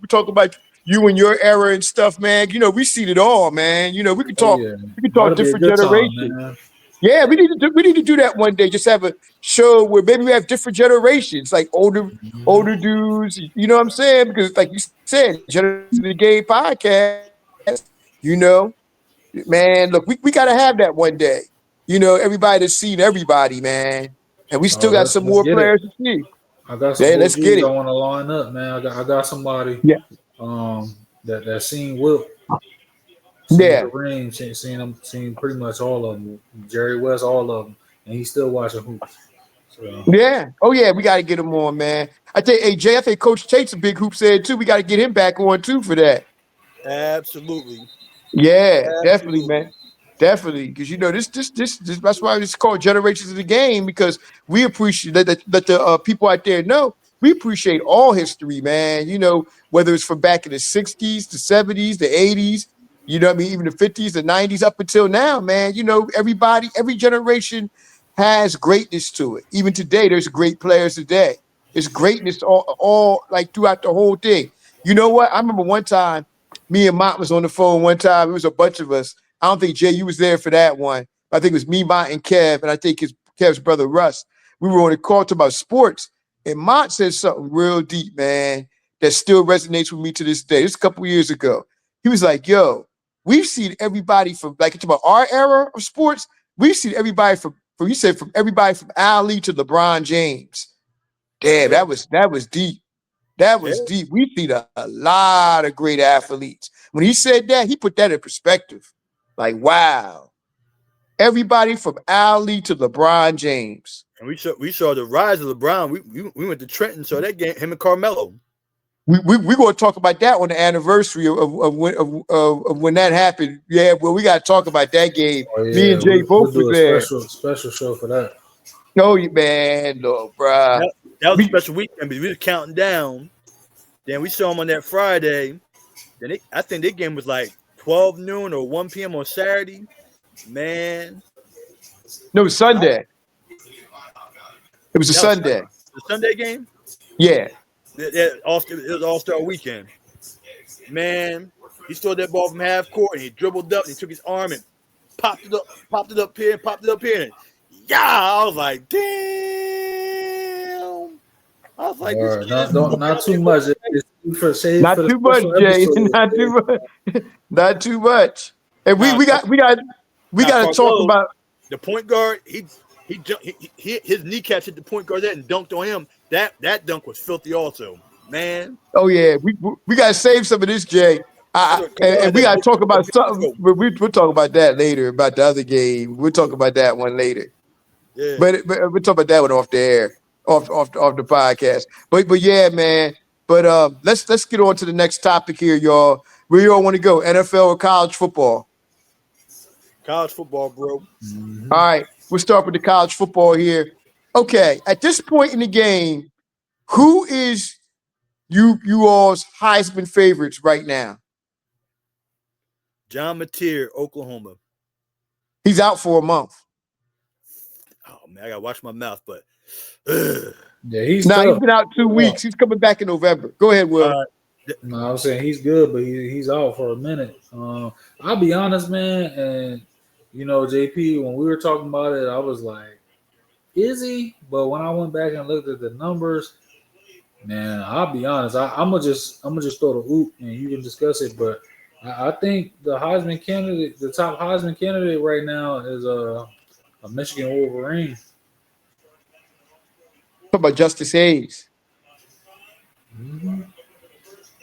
S1: talk about you and your era and stuff, man. We seen it all, man. We can talk. We can talk different generations. Yeah, we need to do that one day. Just have a show where maybe we have different generations, like older dudes. You know what I'm saying? Because, like you said, Generation of the Game podcast. Man, look, we got to have that one day. Everybody that's seen everybody, man. And we still got some more players to see.
S2: I got some
S1: let's get it.
S2: I want to line up, man. I got somebody that seen Wilt. Seen the ring, seen pretty much all of them. Jerry West, all of them. And he's still watching hoops. So,
S1: Yeah. Oh yeah, we got to get him on, man. I think, hey Jay, I think Coach Tate's a big hoop head too. We got to get him back on too for that.
S3: Absolutely.
S1: Yeah, definitely,
S3: Absolutely.
S1: man. Definitely, because this that's why it's called generations of the game because we appreciate that the people out there know we appreciate all history, man. Whether it's from back in the '60s, the '70s, the '80s, I mean, even the '50s, the '90s, up until now, man. Everybody, every generation has greatness to it. Even today, there's great players today. There's greatness all like throughout the whole thing. You know what? I remember one time me and Mott was on the phone one time. It was a bunch of us. I don't think Jay, you was there for that one. I think it was me, Mott, and Kev, and I think Kev's brother Russ. We were on a call talking about sports, and Mott said something real deep, man, that still resonates with me to this day. This a couple years ago. He was like, "Yo, we've seen everybody from like it's about our era of sports. We've seen everybody from he said from everybody from Ali to LeBron James. Damn,
S3: Yeah.
S1: that was deep. That
S3: Yeah.
S1: was deep. We've seen a lot of great athletes. When he said that, he put that in perspective. Like, wow. Everybody from Ali to LeBron James.
S3: And we saw the rise of LeBron. We went to Trenton, saw that game, him and Carmelo.
S1: We going to talk about that on the anniversary of when that happened. Yeah, well, we got to talk about that game.
S2: oh
S1: Me
S2: yeah,
S1: and Jay
S2: we'll
S1: both was
S2: do a
S1: there.
S2: special show for that.
S1: No, man, no, bruh.
S3: That was a
S1: We,
S3: special weekend because we were counting down. Then we saw him on that Friday. Then I think their game was like 12 noon or 1 p.m. on Saturday. Man,
S1: no, Sunday. It was a
S3: that was
S1: Sunday.
S3: the Sunday game.
S1: Yeah.
S3: It was All-Star weekend. Man, he stole that ball from half court and he dribbled up and he took his arm and popped it up here, And yeah, I was like, damn. I was like, this
S2: All right,
S3: kid is
S2: not too much. It's for save
S1: Not
S2: for the
S1: too much,
S2: special
S1: Jay.
S2: episode.
S1: Not too much. Not too much. And
S3: Nah,
S1: we got to talk
S3: Carmelo,
S1: about.
S3: the point guard. His kneecaps hit the point guard and dunked on him. That dunk was filthy, also, man.
S1: Oh yeah, we got to save some of this, Jay.
S3: Carmelo
S1: And
S3: had
S1: we
S3: that
S1: got to talk about
S3: big
S1: something.
S3: throw.
S1: We'll talk about that later. About the other game, we'll talk about that one later.
S3: Yeah,
S1: But we'll talk about that one off the air, off the podcast. But yeah, man. But let's get on to the next topic here, y'all. Where y'all want to go? NFL or college football?
S3: college football, bro.
S2: Mhm.
S1: All right, we'll start with the college football here. Okay, at this point in the game, who is you all's Heisman favorites right now?
S3: John Mateer, Oklahoma.
S1: He's out for a month.
S3: Oh man, I gotta watch my mouth, but
S2: Yeah, he's
S1: Nah, he's
S2: tough.
S1: been out 2 weeks. He's coming back in November. Go ahead, Will.
S2: No, I was saying he's good, but he's out for a minute. I'll be honest, man, and JP, when we were talking about it, I was like, is he? But when I went back and looked at the numbers, man, I'll be honest. I'm gonna just throw the oop and you can discuss it. But I think the Heisman candidate, the top Heisman candidate right now is a Michigan Wolverine.
S1: Talk about Justice Hayes.
S2: Mm-hmm.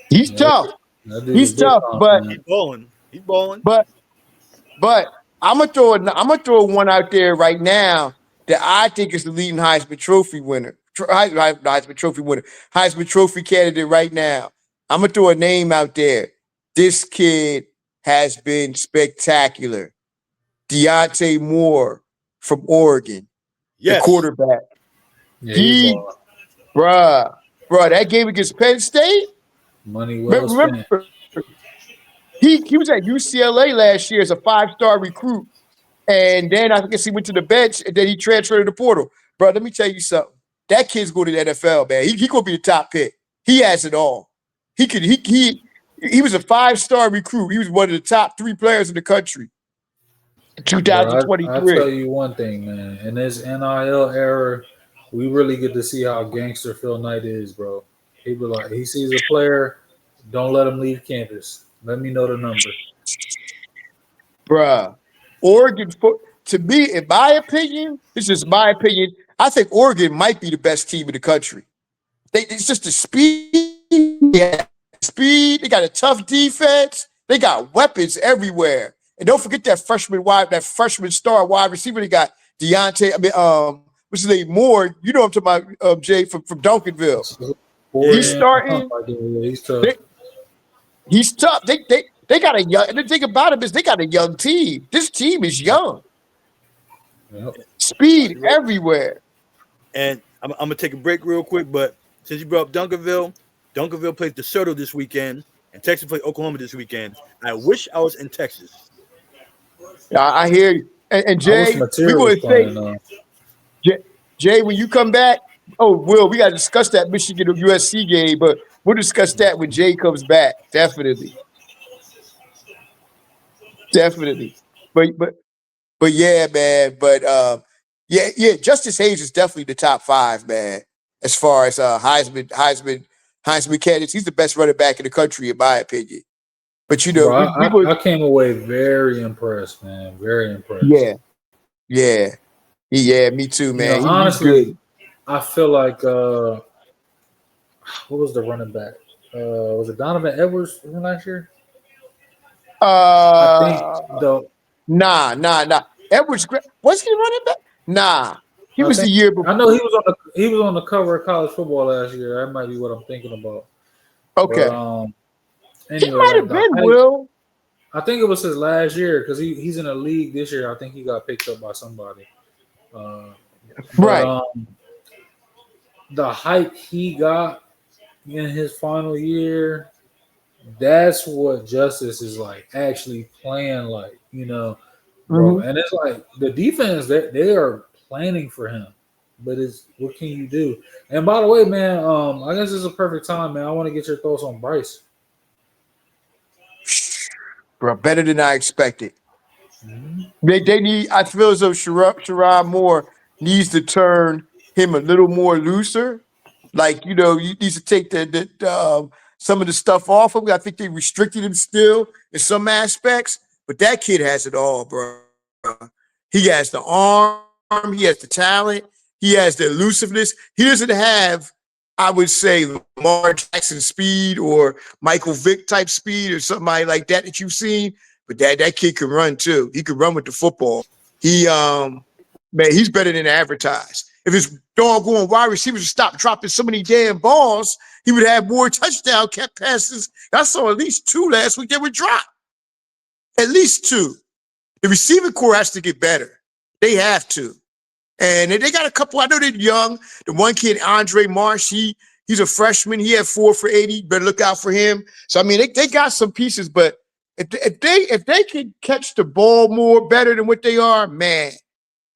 S1: He's tough. He's
S2: Big
S1: tough,
S2: time,
S1: but
S2: man.
S3: he's balling.
S1: but I'm gonna throw one out there right now that I think is the leading Heisman Trophy winner. Heisman Trophy winner. Heisman Trophy candidate right now. I'm gonna throw a name out there. This kid has been spectacular. Deontay Moore from Oregon, the
S3: Yes,
S1: quarterback.
S2: Yeah,
S1: He, bruh, that game against Penn State.
S2: money well spent.
S1: Remember, he was at UCLA last year as a 5-star recruit. And then I guess he went to the bench and then he transferred to the portal. Bro, let me tell you something. That kid's going to the NFL, man. He gonna be the top pick. He has it all. He was a 5-star recruit. He was one of the top 3 players in the country in
S2: Bro, I'll tell
S1: 2023.
S2: you one thing, man. In this NIL era, we really get to see how gangster Phil Knight is, bro. He be like, he sees a player, don't let him leave campus. Let me know the number.
S1: Bruh. Oregon, to me, in my opinion, this is my opinion, I think Oregon might be the best team in the country. It's just the speed. Yeah, speed. They got a tough defense. They got weapons everywhere. And don't forget that freshman star wide receiver. They got Deontay. what's his name? Moore. You know I'm talking about Jay from Duncanville. He's starting.
S2: He's tough.
S1: He's tough. They got a young. And the thing about him is they got a young team. This team is young.
S2: Yep.
S1: Speed everywhere.
S3: And I'm gonna take a break real quick, but since you brought up Duncanville plays DeSoto this weekend, and Texas plays Oklahoma this weekend. I wish I was in Texas.
S1: I hear you. And Jay, we want to say, Jay, when you come back, Will, we got to discuss that Michigan USC game, but we'll discuss that when Jay comes back. Definitely. But yeah, man. But yeah. Justice Hayes is definitely the top 5, man. As far as Heisman candidates, he's the best running back in the country, in my opinion. But you know,
S2: bro, I came away very impressed, man. Very impressed.
S1: Yeah. Me too, man.
S2: You know, honestly, I feel like what was the running back? Was it Donovan Edwards from last year? I think
S1: Nah. Edwards was he running back? Nah, he was the year before.
S2: I know he was on the cover of college football last year. That might be what I'm thinking about.
S1: Okay.
S2: But,
S1: anyway, he might have been Will.
S2: I think it was his last year because he's in a league this year. I think he got picked up by somebody.
S1: Right.
S2: The hype he got in his final year, that's what Justice is like actually playing like, you know, bro. And it's like the defense they are planning for him, but it's what can you do? And by the way, man, I guess it's a perfect time, man. I want to get your thoughts on Bryce.
S1: Bro, better than I expected. They need. I feel as though Sherrod Moore needs to turn him a little more looser. Like, you know, he needs to take some of the stuff off him. I think they restricted him still in some aspects, but that kid has it all, bro. He has the arm, he has the talent, he has the elusiveness. He doesn't have, I would say, Lamar Jackson speed or Michael Vick type speed or somebody like that you've seen. But that kid can run too. He can run with the football. He man, he's better than advertised. If his doggone wide receivers would stop dropping so many damn balls, he would have more touchdown passes. I saw at least 2 last week that were dropped. At least 2. The receiving core has to get better. They have to. And they got a couple. I know they're young. The one kid, Andre Marsh, he's a freshman. He had 4 for 80. Better look out for him. So I mean, they got some pieces, but if they can catch the ball more better than what they are, man,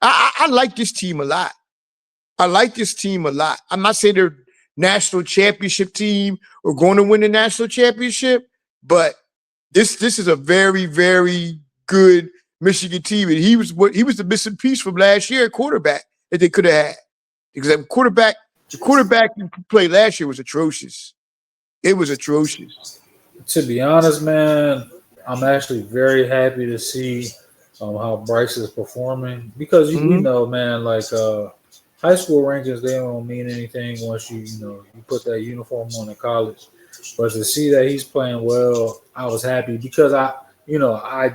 S1: I like this team a lot. I'm not saying they're national championship team or going to win the national championship, but this is a very, very good Michigan team. And he was the missing piece from last year at quarterback that they could have had. Because the quarterback who played last year was atrocious. It was atrocious.
S2: To be honest, man, I'm actually very happy to see how Bryce is performing because you know, man, like high school rankings, they don't mean anything once you put that uniform on in college. But to see that he's playing well, I was happy because I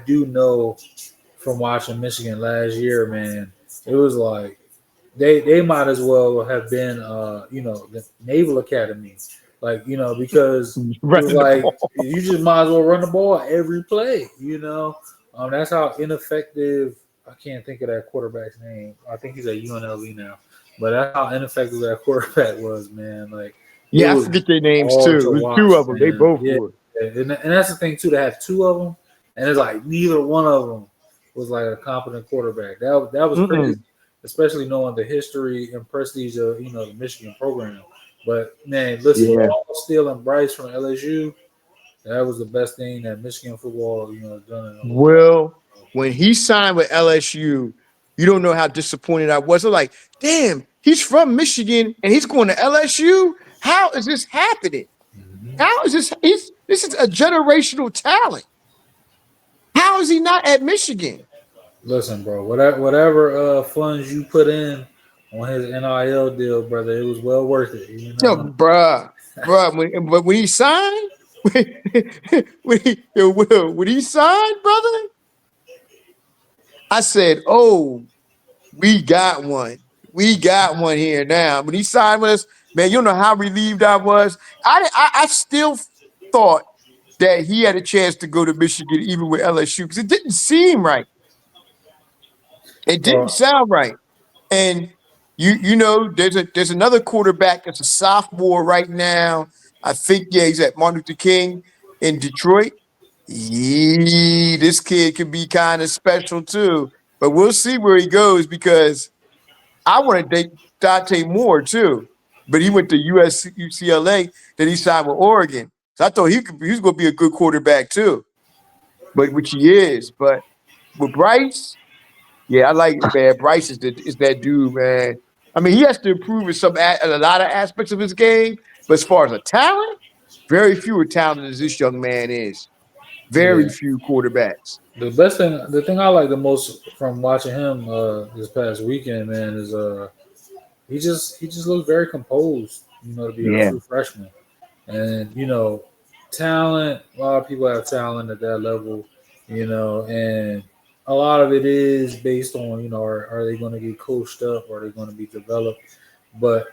S2: do know from watching Michigan last year, man, it was like they might as well have been the Naval Academy. Like, because it was like you just might as well run the ball every play, That's how ineffective. I can't think of that quarterback's name. I think he's at UNLV now. But that's how ineffective that quarterback was, man. Like,
S1: yeah, I forget their names too. It was 2 of them. Man. They both were.
S2: And that's the thing too. To have 2 of them, and it's like neither one of them was like a competent quarterback. That was crazy, especially knowing the history and prestige of the Michigan program. But man, listen, stealing Bryce from LSU, that was the best thing that Michigan football done.
S1: Well, when he signed with LSU, you don't know how disappointed I was. I'm like, damn, he's from Michigan and he's going to LSU. How is this happening? How is this? This is a generational talent. How is he not at Michigan?
S2: Listen, bro, whatever funds you put in on his NIL deal, brother, it was well worth it.
S1: No, bruh. When he signed, when he signed, brother, I said, "Oh, we got one. we got one here now. When he signed with us, man, you don't know how relieved I was. I still thought that he had a chance to go to Michigan even with LSU because it didn't seem right. It didn't
S2: Well,
S1: sound right. And you know, there's another quarterback that's a sophomore right now. I think he's at Martin Luther King in Detroit. This kid can be kind of special too. But we'll see where he goes because I want to date Dante Moore too. But he went to UCLA, then he signed with Oregon. So I thought he was going to be a good quarterback too, but which he is. But with Bryce, yeah, I like it, man. Bryce is that dude, man. I mean, he has to improve in a lot of aspects of his game, but as far as a talent, very few are talented as this young man is. Very
S2: yeah.
S1: few quarterbacks.
S2: The thing I like the most from watching him this past weekend, man, is he just looked very composed. You know, to be a
S1: Yeah.
S2: true freshman, and you know, talent. A lot of people have talent at that level. You know, and a lot of it is based on are they going to get coached up or are they going to be developed, but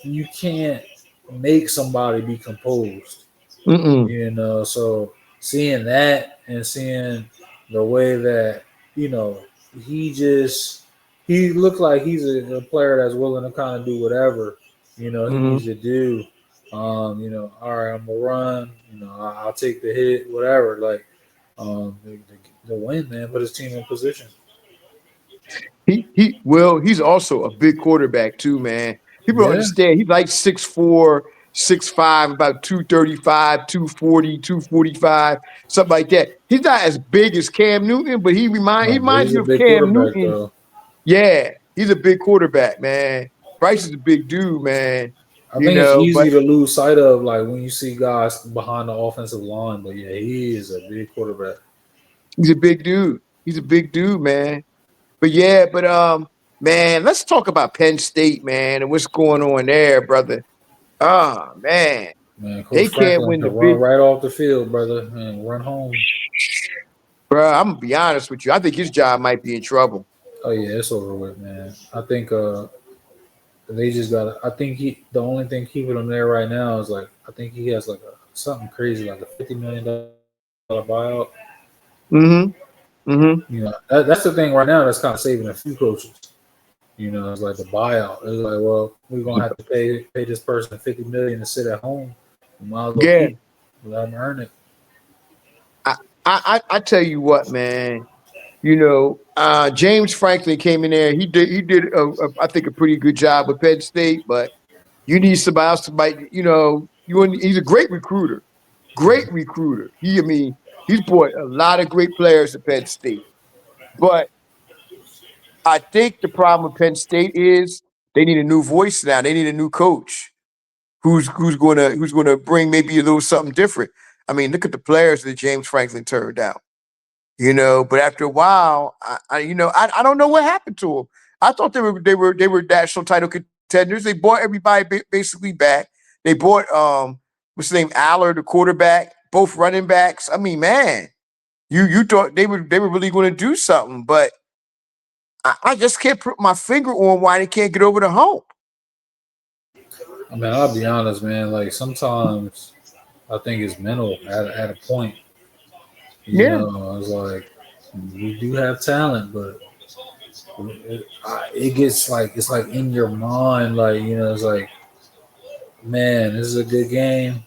S2: you can't make somebody be composed.
S1: Mm-mm.
S2: You know, so seeing that and seeing the way that you know he looked like he's a player that's willing to kind of do whatever he
S1: Mm-hmm.
S2: needs to do. All right, I'm gonna run. I'll take the hit, whatever. Like the win, man, put his team in position.
S1: He's also a big quarterback too, man. People don't
S2: Yeah,
S1: understand. He's like 6'4", 6'5", about 235, 240, 245, something like that. He's not as big as Cam Newton, but he
S2: no, but
S1: reminds
S2: he's
S1: me
S2: a
S1: of
S2: big
S1: Cam
S2: quarterback
S1: Newton.
S2: though.
S1: Yeah, he's a big quarterback, man. Bryce is a big dude, man.
S2: I think it's
S1: But
S2: easy to lose sight of like when you see guys behind the offensive line, but yeah, he is a big quarterback.
S1: he's a big dude. He's a big dude, man. But yeah, man, let's talk about Penn State, man, and what's going on there, brother. Oh man,
S2: Man,
S1: they
S2: Coach
S1: can't
S2: Franklin
S1: win the
S2: can run
S1: big.
S2: right off the field, brother, and run home.
S1: Bro, I'm gonna be honest with you. I think his job might be in trouble.
S2: Oh yeah, it's over with, man. I think they just got. I think the only thing keeping him there right now is like I think he has like something crazy like a $50 million buyout.
S1: Mm-hmm. Mm-hmm.
S2: That's the thing right now that's kind of saving a few coaches. It's like the buyout. It's like, well, we're gonna have to pay this person $50 million to sit at home. We might as well
S1: Yeah.
S2: keep let him earn it.
S1: I tell you what, man. James Franklin came in there. He did I think a pretty good job with Penn State, but you need somebody else he's a great recruiter. Great recruiter. He's brought a lot of great players to Penn State. But I think the problem with Penn State is they need a new voice now. They need a new coach who's gonna bring maybe a little something different. I mean, look at the players that James Franklin turned out. But after a while, I don't know what happened to them. I thought they were national title contenders. They bought everybody basically back. They bought what's his name, Aller, the quarterback, both running backs. I mean, man, you thought they were really going to do something, but I just can't put my finger on why they can't get over the hump.
S2: I mean, I'll be honest, man. Like sometimes I think it's mental at a point.
S1: Yeah,
S2: I was like, we do have talent, but it gets like it's like in your mind, like it's like, man, this is a good game,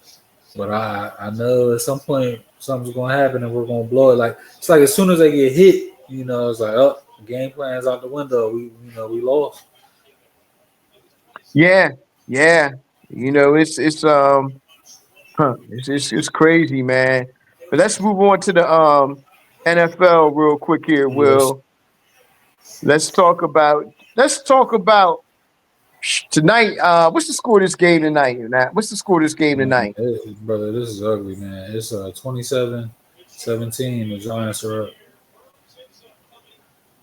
S2: but I know at some point something's gonna happen and we're gonna blow it. Like it's like as soon as they get hit, it's like, oh, game plan's out the window. We lost.
S1: yeah, yeah. It's crazy, man. But let's move on to the NFL real quick here,
S2: Yes,
S1: Will. Let's talk about tonight. What's the score of this game tonight? What's the score of this game
S2: man,
S1: tonight?
S2: brother, this is ugly, man. It's 27-17. The Giants are up.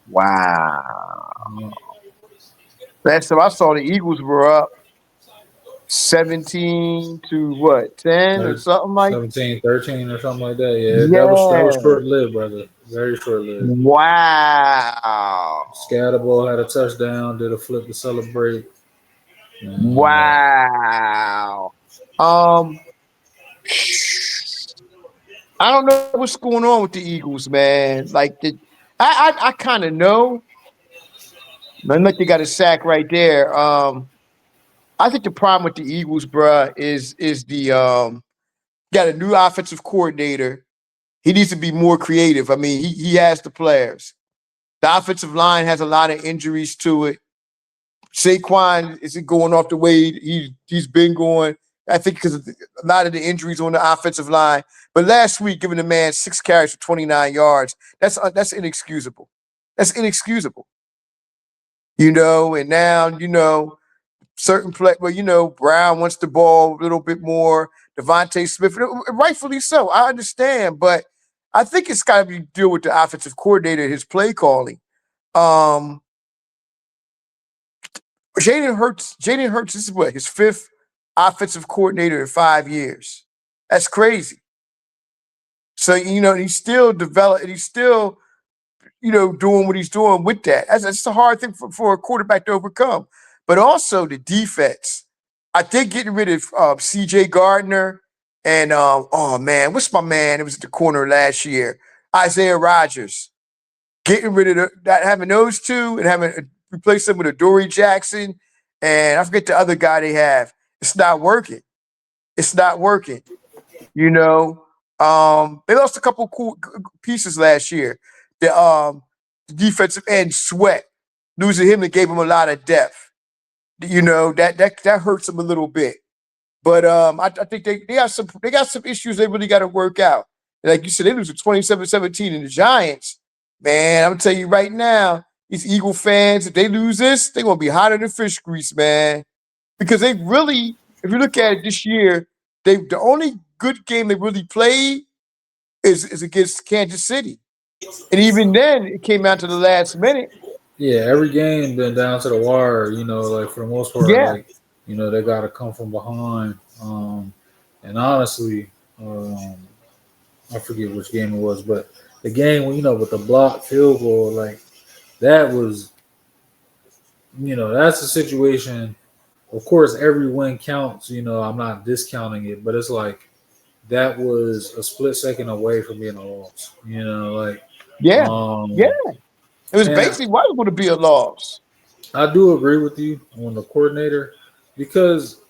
S1: Wow.
S2: Yeah.
S1: Last time I saw the Eagles were up. 17 to what, 10 or something like?
S2: 17, 13 or something like that. Yeah, that was
S1: Yeah.
S2: short lived, brother. Very short lived.
S1: Wow.
S2: Scatterball had a touchdown, did a flip to celebrate. And,
S1: Wow. Um, I don't know what's going on with the Eagles, man. I kind of know. Like they got a sack right there. I think the problem with the Eagles, bruh, is the got a new offensive coordinator. He needs to be more creative. I mean, he has the players. The offensive line has a lot of injuries to it. Saquon isn't going off the way he's been going. I think because of a lot of the injuries on the offensive line. But last week, giving the man 6 carries for 29 yards, that's inexcusable. That's inexcusable. And now certain play. Well, Brown wants the ball a little bit more. Devontae Smith, rightfully so. I understand, but I think it's got to be deal with the offensive coordinator, his play calling. Um, Jaden Hurts, this is what, his fifth offensive coordinator in 5 years. That's crazy. So, he's still developing, he's still, doing what he's doing with that. That's a hard thing for a quarterback to overcome. But also the defense. I think getting rid of CJ Gardner and, oh man, what's my man? It was at the corner last year, Isaiah Rodgers. Getting rid of that, having those two and having replace them with a Dory Jackson, and I forget the other guy they have. It's not working. It's not working. They lost a couple cool pieces last year. The defensive end Sweat, losing him, that gave him a lot of depth. That hurts them a little bit. But I think they got some issues they really got to work out. And like you said, they lose to 27-17 in the Giants. Man, I'm gonna tell you right now, these Eagle fans, if they lose this, they're gonna be hotter than fish grease, man. Because they really, if you look at it this year, the only good game they really played is against Kansas City. And even then, it came out to the last minute.
S2: yeah, every game been down to the wire. Like for the most part,
S1: Yeah.
S2: like they got to come from behind. And honestly, I forget which game it was, but the game with the blocked field goal, like that was, that's a situation. Of course, every win counts. I'm not discounting it, but it's like that was a split second away from being a loss.
S1: Yeah. Yeah.
S2: Um,
S1: It was
S2: and
S1: basically was going to be a loss.
S2: I do agree with you on the coordinator because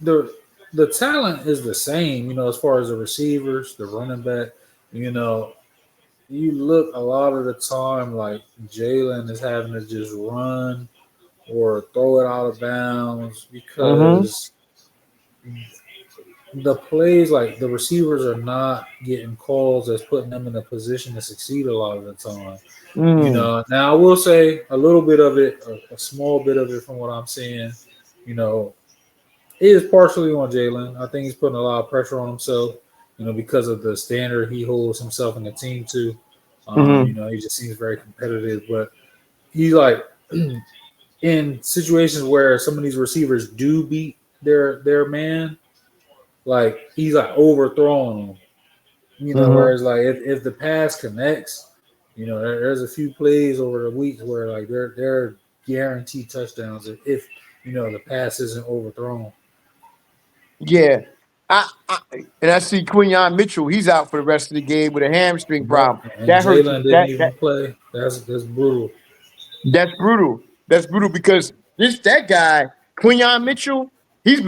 S2: the the talent is the same. As far as the receivers, the running back. You know, you look a lot of the time like Jalen is having to just run or throw it out of bounds
S1: Mm-hmm.
S2: because the plays, like the receivers are not getting calls that's putting them in a position to succeed a lot of the time.
S1: Mm.
S2: Now I will say a little bit of it, a small bit of it from what I'm seeing, you know, is partially on Jalen. I think he's putting a lot of pressure on himself, because of the standard he holds himself and the team to.
S1: Mm-hmm.
S2: He just seems very competitive, but he's like in situations where some of these receivers do beat their man, like he's like overthrowing them.
S1: Mm-hmm.
S2: Whereas like if the pass connects, there's a few plays over the weeks where like they're guaranteed touchdowns if the pass isn't overthrown.
S1: Yeah. And I see Quinyon Mitchell. He's out for the rest of the game with a hamstring
S2: Yep.
S1: problem.
S2: And
S1: That hurts.
S2: Jalen didn't even play. That's brutal.
S1: That's brutal. That's brutal because that guy Quinyon Mitchell. He's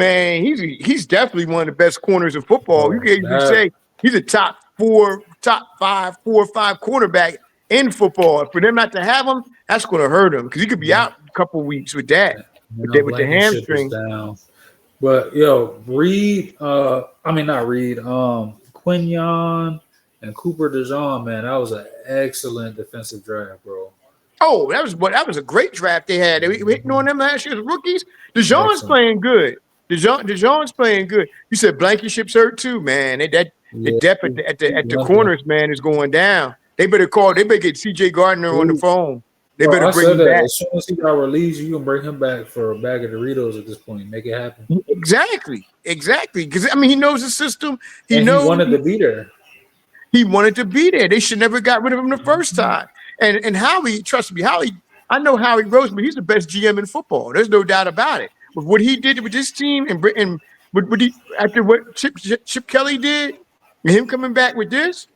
S1: definitely one of the best corners in football. You
S2: Bro,
S1: can even
S2: that
S1: say he's a top five, 4 or 5 quarterback in football. For them not to have him, that's going to hurt him because he could be out a couple weeks with that, with the
S2: Blankenship is
S1: hamstring.
S2: down. But yo, Reed, I mean not Reed, Quinion and Cooper DeJean, man, that was an excellent defensive draft, bro.
S1: Oh, that was a great draft they had. They were hitting on them last year's rookies. DeJohn's
S2: Excellent.
S1: playing good. DeJohn's playing good. You said Blankenship's hurt too, man. The
S2: Yeah,
S1: depth at
S2: he
S1: the
S2: limping.
S1: corners, man, is going down. They better get CJ Gardner on the
S2: Who
S1: phone. They
S2: Bro,
S1: better
S2: I
S1: bring
S2: said
S1: him
S2: that
S1: back.
S2: as soon as he got released, you can bring him back for a bag of Doritos at this point. Make it happen.
S1: Exactly. Because I mean, he knows the system. He
S2: And he
S1: knows
S2: wanted to be there.
S1: he wanted to be there. They should never got rid of him the first time. And Howie, trust me, I know Howie Roseman. He's the best GM in football. There's no doubt about it. But what he did with this team and what he after what Chip Kelly did, and him coming back with this,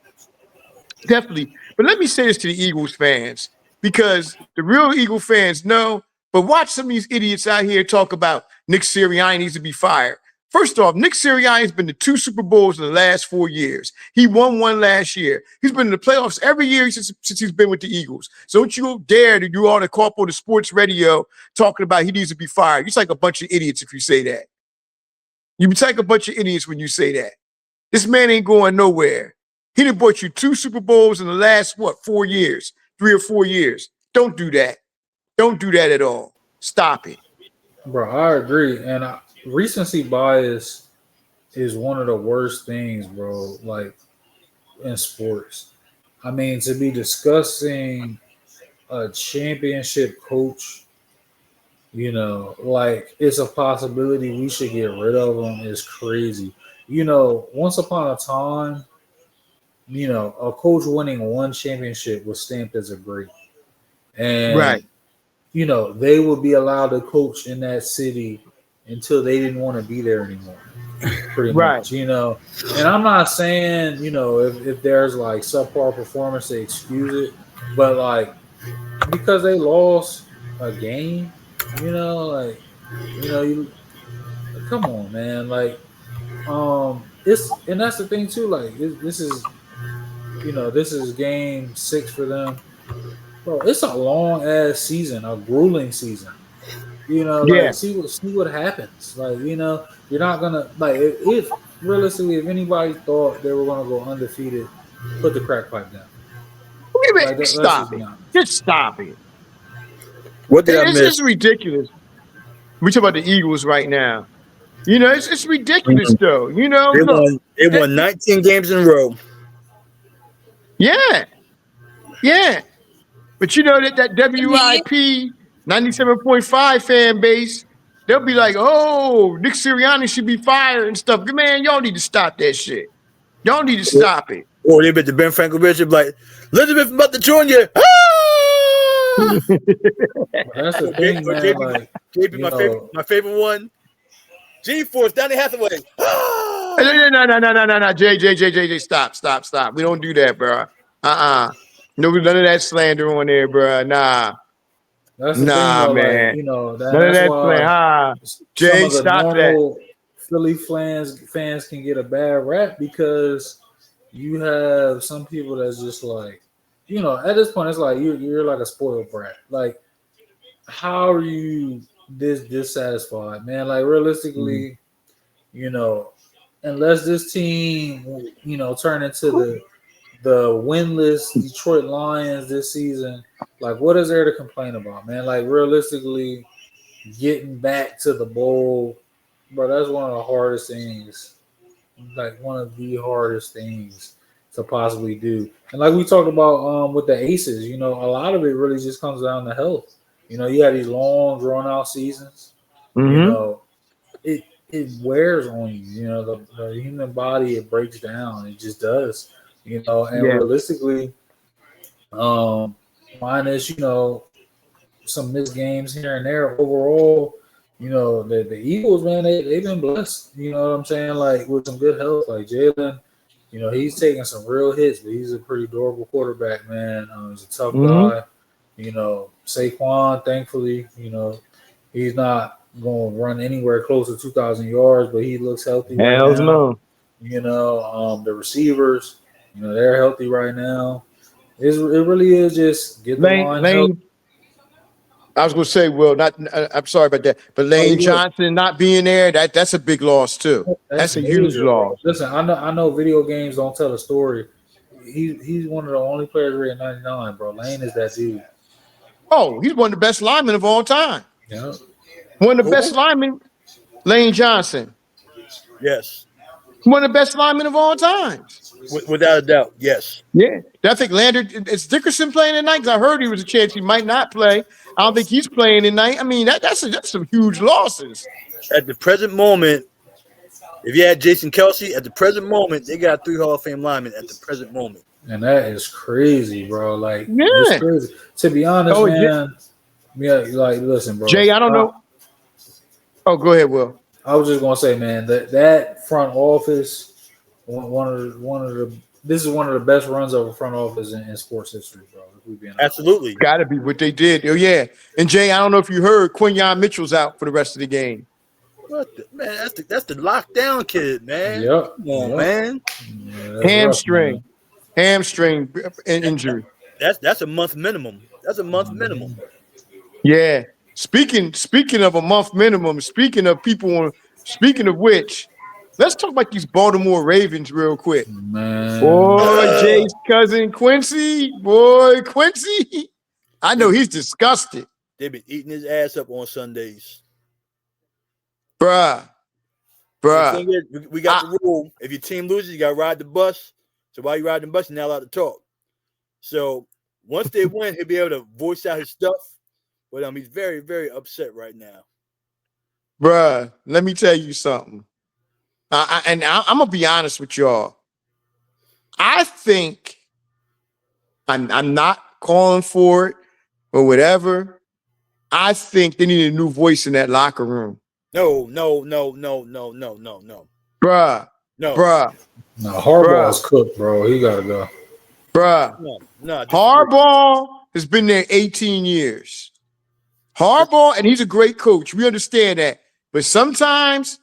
S1: definitely. But let me say this to the Eagles fans, because the real Eagle fans know, but watch some of these idiots out here talk about Nick Sirianni needs to be fired. First off, Nick Sirianni's been to 2 Super Bowls in the last 4 years. He won one last year. He's been in the playoffs every year since he's been with the Eagles. So don't you dare to do all the call on the sports radio talking about he needs to be fired. You're like a bunch of idiots if you say that. You like a bunch of idiots when you say that. This man ain't going nowhere. He done bought you 2 Super Bowls in the last, 4 years, 3 or 4 years. Don't do that. Don't do that at all. Stop it.
S2: Bro, I agree. And recency bias is one of the worst things, bro, like in sports. I mean, to be discussing a championship coach, like it's a possibility we should get rid of him is crazy. Once upon a time, a coach winning one championship was stamped as a great. And,
S1: Right.
S2: They would be allowed to coach in that city until they didn't want to be there anymore. Pretty
S1: Right.
S2: much, and I'm not saying, if there's like subpar performance, they excuse it, but like because they lost a game, you come on, man, like, and that's the thing too, like this is game 6 for them, bro. It's a long ass season, a grueling season.
S1: Yeah.
S2: Like see what happens. Like, you're not gonna like if realistically, if anybody thought they were gonna go undefeated, put the crack pipe down.
S1: Wait a minute.
S2: Like that's
S1: Stop
S2: just
S1: it.
S2: not.
S1: Just stop it.
S3: What did I miss?
S1: It's ridiculous. We talk about the Eagles right now. It's ridiculous though. Look.
S3: They won 19 games in a row.
S1: Yeah. Yeah. But that WIP 97.5 fan base, they'll be like, oh, Nick Sirianni should be fired and stuff. Man, y'all need to stop that shit. Y'all need to stop it.
S3: Or they bet the Ben Franklin Bishop like Elizabeth Butler Jr.
S2: That's the thing, man. Like,
S3: my favorite one. G-Force, Donny Hathaway.
S1: No. J. Stop. We don't do that, bro. No, none of that slander on there, bro. Nah.
S2: That's the thing, though,
S1: man.
S2: Like,
S1: None of that slander. Jay,
S2: some of the
S1: stop
S2: normal Philly fans can get a bad rap because you have some people that's just like, at this point, it's like you're like a spoiled brat. Like, how are you this dissatisfied, man? Like, realistically, unless this team, turn into the winless Detroit Lions this season, like, what is there to complain about, man? Like, realistically, getting back to the bowl, bro, that's one of the hardest things, like one of the hardest things to possibly do. And like we talked about with the Aces, a lot of it really just comes down to health. You have these long, drawn out seasons.
S1: Mm-hmm.
S2: It wears on you. The human body, it breaks down. It just does. And realistically, minus some missed games here and there, overall, the Eagles, man, they've been blessed. You know what I'm saying? Like, with some good health, like Jalen, he's taking some real hits, but he's a pretty durable quarterback, man. He's a tough guy. Saquon, thankfully, he's not going to run anywhere close to 2,000 yards, but he looks healthy right now.
S1: No.
S2: The receivers, they're healthy right now. It really is just get the line healthy.
S1: I was going to say, well, I'm sorry about that, but Lane Johnson not being there, that's a big loss too. That's a huge loss.
S2: Listen, I know video games don't tell a story. He's one of the only players rated 99, bro. Lane is that dude.
S1: Oh, he's one of the best linemen of all time.
S2: Yeah.
S1: One of the best linemen, Lane Johnson.
S3: Yes.
S1: One of the best linemen of all times.
S3: Without a doubt, yes.
S1: Yeah. I think is Dickerson playing tonight? Because I heard he was a chance he might not play. I don't think he's playing tonight. I mean, that's some huge losses.
S3: At the present moment, if you had Jason Kelsey, at the present moment, they got 3 Hall of Fame linemen at the present moment.
S2: And that is crazy, bro. Like,
S1: Yeah.
S2: it's crazy. To be honest, man. Yeah, like, listen, bro.
S1: Jay, I don't know. Oh, go ahead, Will.
S2: I was just gonna say, man, that front office, this is one of the best runs of a front office in sports history, bro.
S3: Absolutely,
S1: got to be what they did. Oh yeah, and Jay, I don't know if you heard, Quinyon Mitchell's out for the rest of the game.
S3: Man, that's the lockdown kid, man.
S2: Yep.
S3: Come on, man.
S2: Yeah,
S1: hamstring injury.
S3: That's a month minimum. That's a month minimum.
S1: Yeah. Speaking of a month minimum, speaking of which, let's talk about these Baltimore Ravens real quick.
S2: Man.
S1: Boy, Jay's cousin Quincy. Boy, Quincy. I know he's disgusted.
S3: They've been eating his ass up on Sundays.
S1: Bruh.
S3: The thing is, we got the rule. If your team loses, you got to ride the bus. So while you're riding the bus, you're not allowed to talk. So once they win, he'll be able to voice out his stuff. But he's very, very upset right now.
S1: Bruh, let me tell you something. I'm going to be honest with y'all. I think I'm not calling for it or whatever. I think they need a new voice in that locker room.
S3: No.
S1: Bruh.
S3: No.
S1: Bruh.
S2: No, Harbaugh's cooked, bro. He got to go.
S1: Bruh.
S3: No.
S1: Harbaugh has been there 18 years. Harbaugh, and he's a great coach. We understand that. But sometimes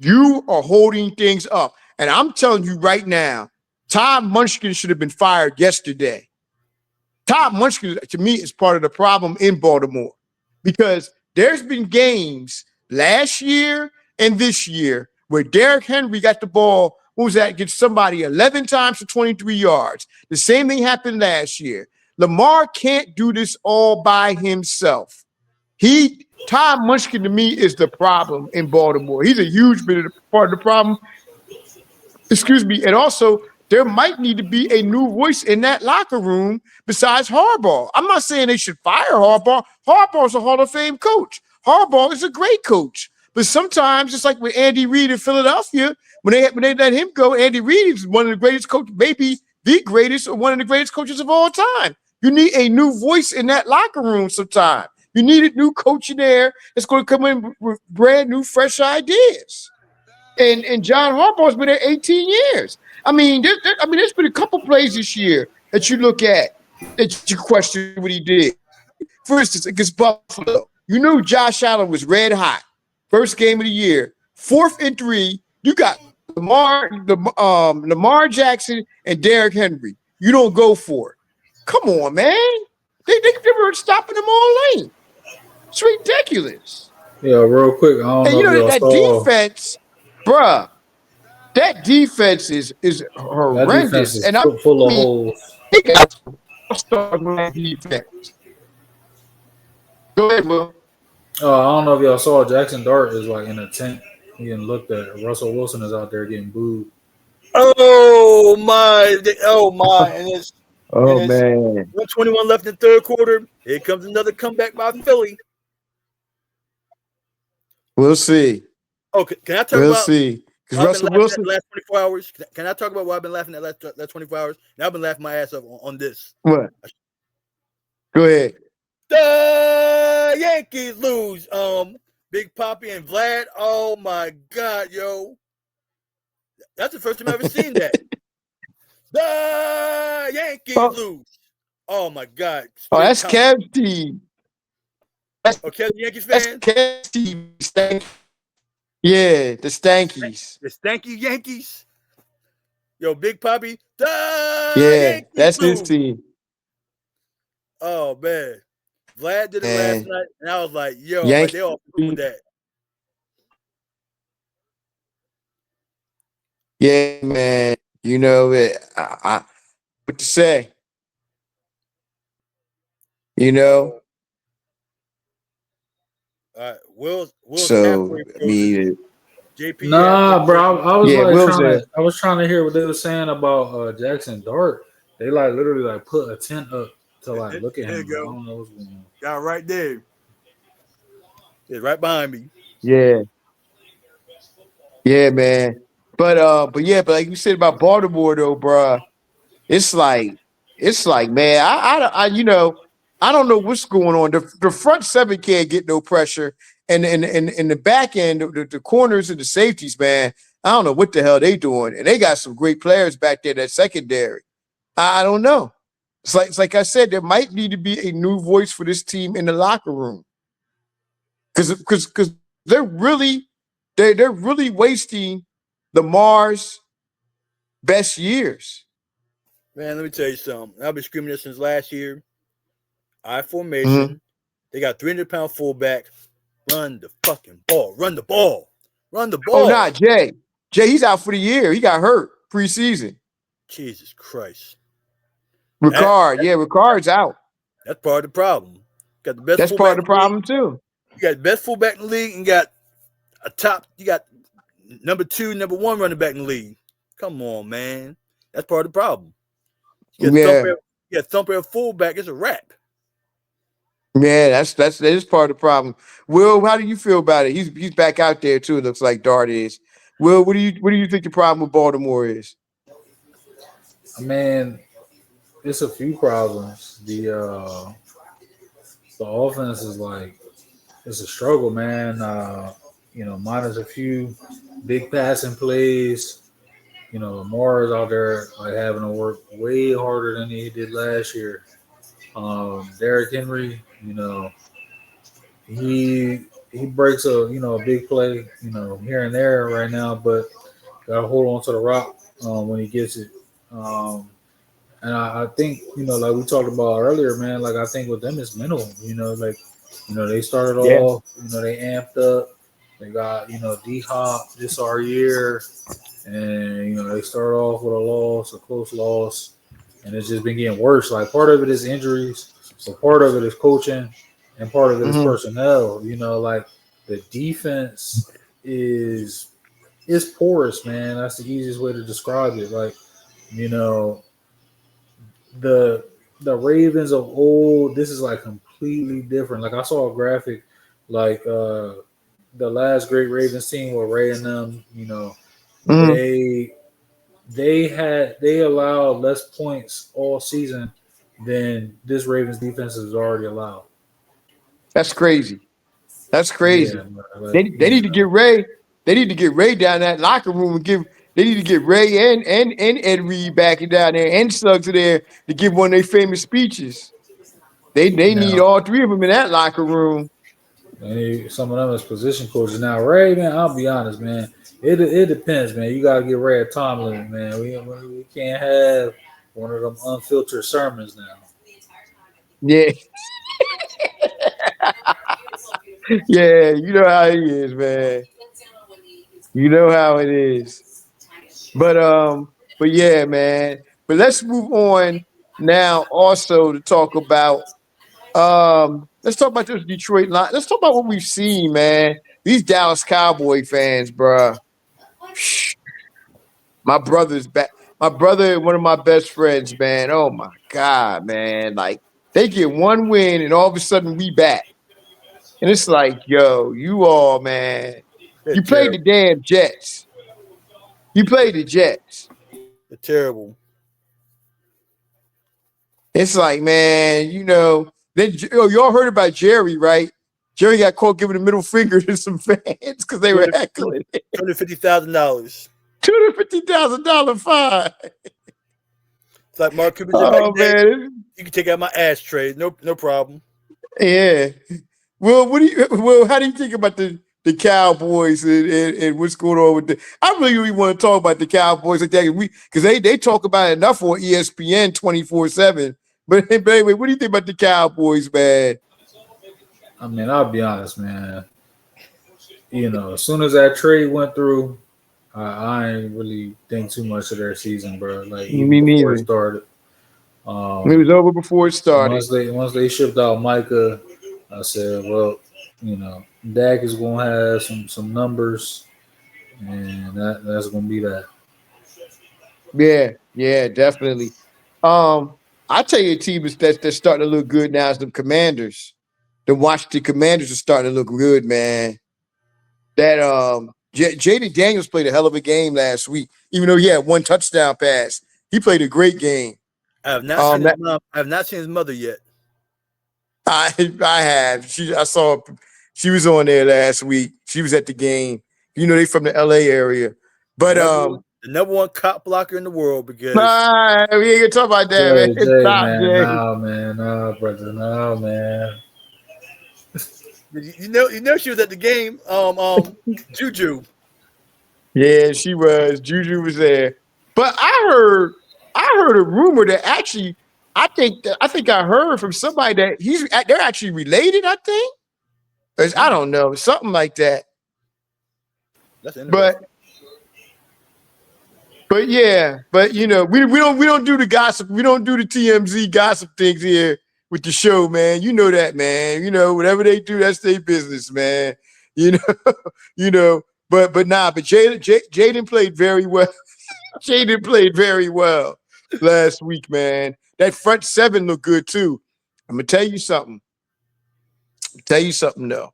S1: you are holding things up. And I'm telling you right now, Todd Munchkin should have been fired yesterday. Todd Munchkin, to me, is part of the problem in Baltimore because there's been games last year and this year where Derrick Henry got the ball, what was that, against somebody 11 times for 23 yards. The same thing happened last year. Lamar can't do this all by himself. Todd Munchkin, to me, is the problem in Baltimore. He's a huge bit of part of the problem. Excuse me. And also, there might need to be a new voice in that locker room besides Harbaugh. I'm not saying they should fire Harbaugh. Harbaugh's a Hall of Fame coach. Harbaugh is a great coach. But sometimes, just like with Andy Reid in Philadelphia, when they let him go, Andy Reid is one of the greatest coaches, maybe the greatest or one of the greatest coaches of all time. You need a new voice in that locker room sometimes. You need a new coach in there that's going to come in with brand new, fresh ideas. And John Harbaugh's been there 18 years. I mean, there's been a couple plays this year that you look at that you question what he did. For instance, against Buffalo, you knew Josh Allen was red hot. First game of the year, 4th and 3. You got Lamar Jackson and Derrick Henry. You don't go for it. Come on, man. They were stopping them all lane. It's ridiculous.
S2: Yeah, real quick. I don't know if
S1: that defense, bruh. That defense is horrendous.
S2: That defense is full of holes.
S1: They got start with that defense. Go ahead, Will.
S2: I don't know if y'all saw Jackson Dart is like in a tent. He didn't look at Russell Wilson is out there getting booed.
S3: Oh my! And it's
S1: man.
S3: 1:21 left in the third quarter. Here comes another comeback by Philly.
S1: We'll see.
S3: Oh, can I talk
S1: we'll
S3: about?
S1: see. Because Russell Wilson.
S3: The last 24 hours. Can I talk about why I've been laughing at last 24 hours? And I've been laughing my ass off on this.
S1: What? Go ahead.
S3: The Yankees lose. Big Papi and Vlad. Oh my God, yo. That's the first time I've ever seen that. The Yankees lose. Oh my God.
S1: That's Kev's team.
S3: Kev's Yankees fan?
S1: That's Kev's team. Yeah, the Stankies.
S3: The Stanky Yankees. Yo, Big Papi.
S1: Yankees that's lose. His team.
S3: Oh man. Vlad did it last night, and I was like, yo, they all with that.
S1: Yeah, man. You know it. What to say? You know.
S3: All right, Will's
S1: so I mean,
S3: JP.
S2: Nah, bro. I was
S1: Yeah,
S2: like
S1: Will's there.
S2: I was trying to hear what they were saying about Jackson Dart. They like literally like put a tent up to like look at
S3: There you
S2: him. But I
S3: go.
S2: don't know what's going on.
S3: Got it right there. It's right behind me.
S1: Yeah, yeah, man. But yeah, but like you said about Baltimore though, bruh, it's like, man, I don't know what's going on. The front seven can't get no pressure, and the back end, the corners and the safeties, man, I don't know what the hell they doing, and they got some great players back there. That secondary, I don't know. It's like I said, there might need to be a new voice for this team in the locker room, because they're really wasting the Mars best years.
S3: Man, let me tell you something. I've been screaming this since last year. I
S1: Mm-hmm.
S3: formation. They got 300-pound fullback. Run the fucking ball. Run the ball. Run the
S1: Oh,
S3: ball.
S1: nah, Jay. He's out for the year. He got hurt preseason.
S3: Jesus Christ.
S1: Ricard's out.
S3: That's part of the problem. Got the best
S1: That's
S3: fullback
S1: part of
S3: in
S1: the
S3: the league.
S1: problem too.
S3: You got the best fullback in the league and you got number 2, number 1 running back in the league. Come on, man. That's part of the problem. You got thumper at fullback, it's a wrap.
S1: Yeah, that is part of the problem. Will, how do you feel about it? He's back out there too. It looks like Dart is. Will, what do you think the problem with Baltimore is?
S2: I mean, it's a few problems. The offense is like it's a struggle, man. Minus a few big passing plays. Lamar's out there like having to work way harder than he did last year. Derrick Henry, he breaks a big play, here and there right now, but gotta hold on to the rock when he gets it. And I think, like we talked about earlier, man, like I think with them it's mental, they started
S1: Yeah.
S2: off, they amped up. They got, D Hop, this our year. And, they started off with a close loss. And it's just been getting worse. Like part of it is injuries, but part of it is coaching, and part of it is personnel. Like the defense is porous, man. That's the easiest way to describe it. Like, the Ravens of old, this is like completely different. Like I saw a graphic, like the last great Ravens team with Ray and them, they allowed less points all season than this Ravens defense has already allowed.
S1: That's crazy. That's crazy.
S2: Yeah,
S1: They need to get Ray. They need to get Ray down that locker room and give. They need to get Ray and Ed Reed back down there and Suggs there to give one of their famous speeches. They need
S2: now,
S1: all three of them in that locker room.
S2: some of them as position coaches. Now, Ray, man, I'll be honest, man. It depends, man. You gotta get Ray a time limit, man. We can't have one of them unfiltered sermons now.
S1: Yeah, yeah. You know how he is, man. You know how it is. But yeah, man. But let's move on now. Also to talk about let's talk about this Detroit line. Let's talk about what we've seen, man. These Dallas Cowboy fans, bruh. My brother's back. My brother, one of my best friends, man. Oh my God, man. Like they get one win and all of a sudden we back. And it's like, yo, you all, man.
S3: They're
S1: You played the
S3: terrible.
S1: damn Jets. You played the Jets.
S3: They're terrible.
S1: It's like, man, then y'all heard about Jerry, right? Jerry got caught giving the middle finger to some fans because they were heckling.
S3: $250,000.
S1: $250,000 fine.
S3: It's like Mark Cuban said back in
S1: Oh
S3: the day.
S1: man,
S3: You can take out my ashtray. No problem.
S1: yeah. Well, how do you think about the Cowboys and what's going on with the? I really want to talk about the Cowboys like that because they talk about it enough on ESPN 24/7. But anyway, what do you think about the Cowboys, man?
S2: I mean, I'll be honest, man. As soon as that trade went through, I ain't really think too much of their season, bro. Like even
S1: Me
S2: before
S1: neither.
S2: it started.
S1: It was over before it started.
S2: Once they shipped out Micah, I said, well, Dak is gonna have some numbers. and that's gonna be that.
S1: Yeah, definitely. I tell you, a team that's starting to look good now is the Commanders. The Washington Commanders are starting to look good, man. That Jaden Daniels played a hell of a game last week, even though he had one touchdown pass. He played a great game.
S3: I have not seen his
S1: That
S3: mom. I have not seen his mother yet.
S1: I have. I saw she was on there last week. She was at the game. You know, they from the LA area.
S3: The
S1: But
S3: number one cop blocker in the world because
S1: we ain't gonna talk about that, man.
S2: Jay,
S1: Stop,
S2: man,
S1: Jay.
S2: nah, brother, nah, man.
S3: you know she was at the game. Juju.
S1: Yeah, she was. Juju was there. But I heard a rumor that actually I think I heard from somebody that they're actually related, I think. I don't know, something like that.
S3: That's
S1: But
S3: interesting.
S1: yeah, but you know, we don't do the gossip. We don't do the TMZ gossip things here with the show, man. You know that, man. You know, whatever they do, that's their business, man. You know, you know. But Jaden played very well. Jaden played very well last week, man. That front seven looked good too. I'm gonna tell you something. Though.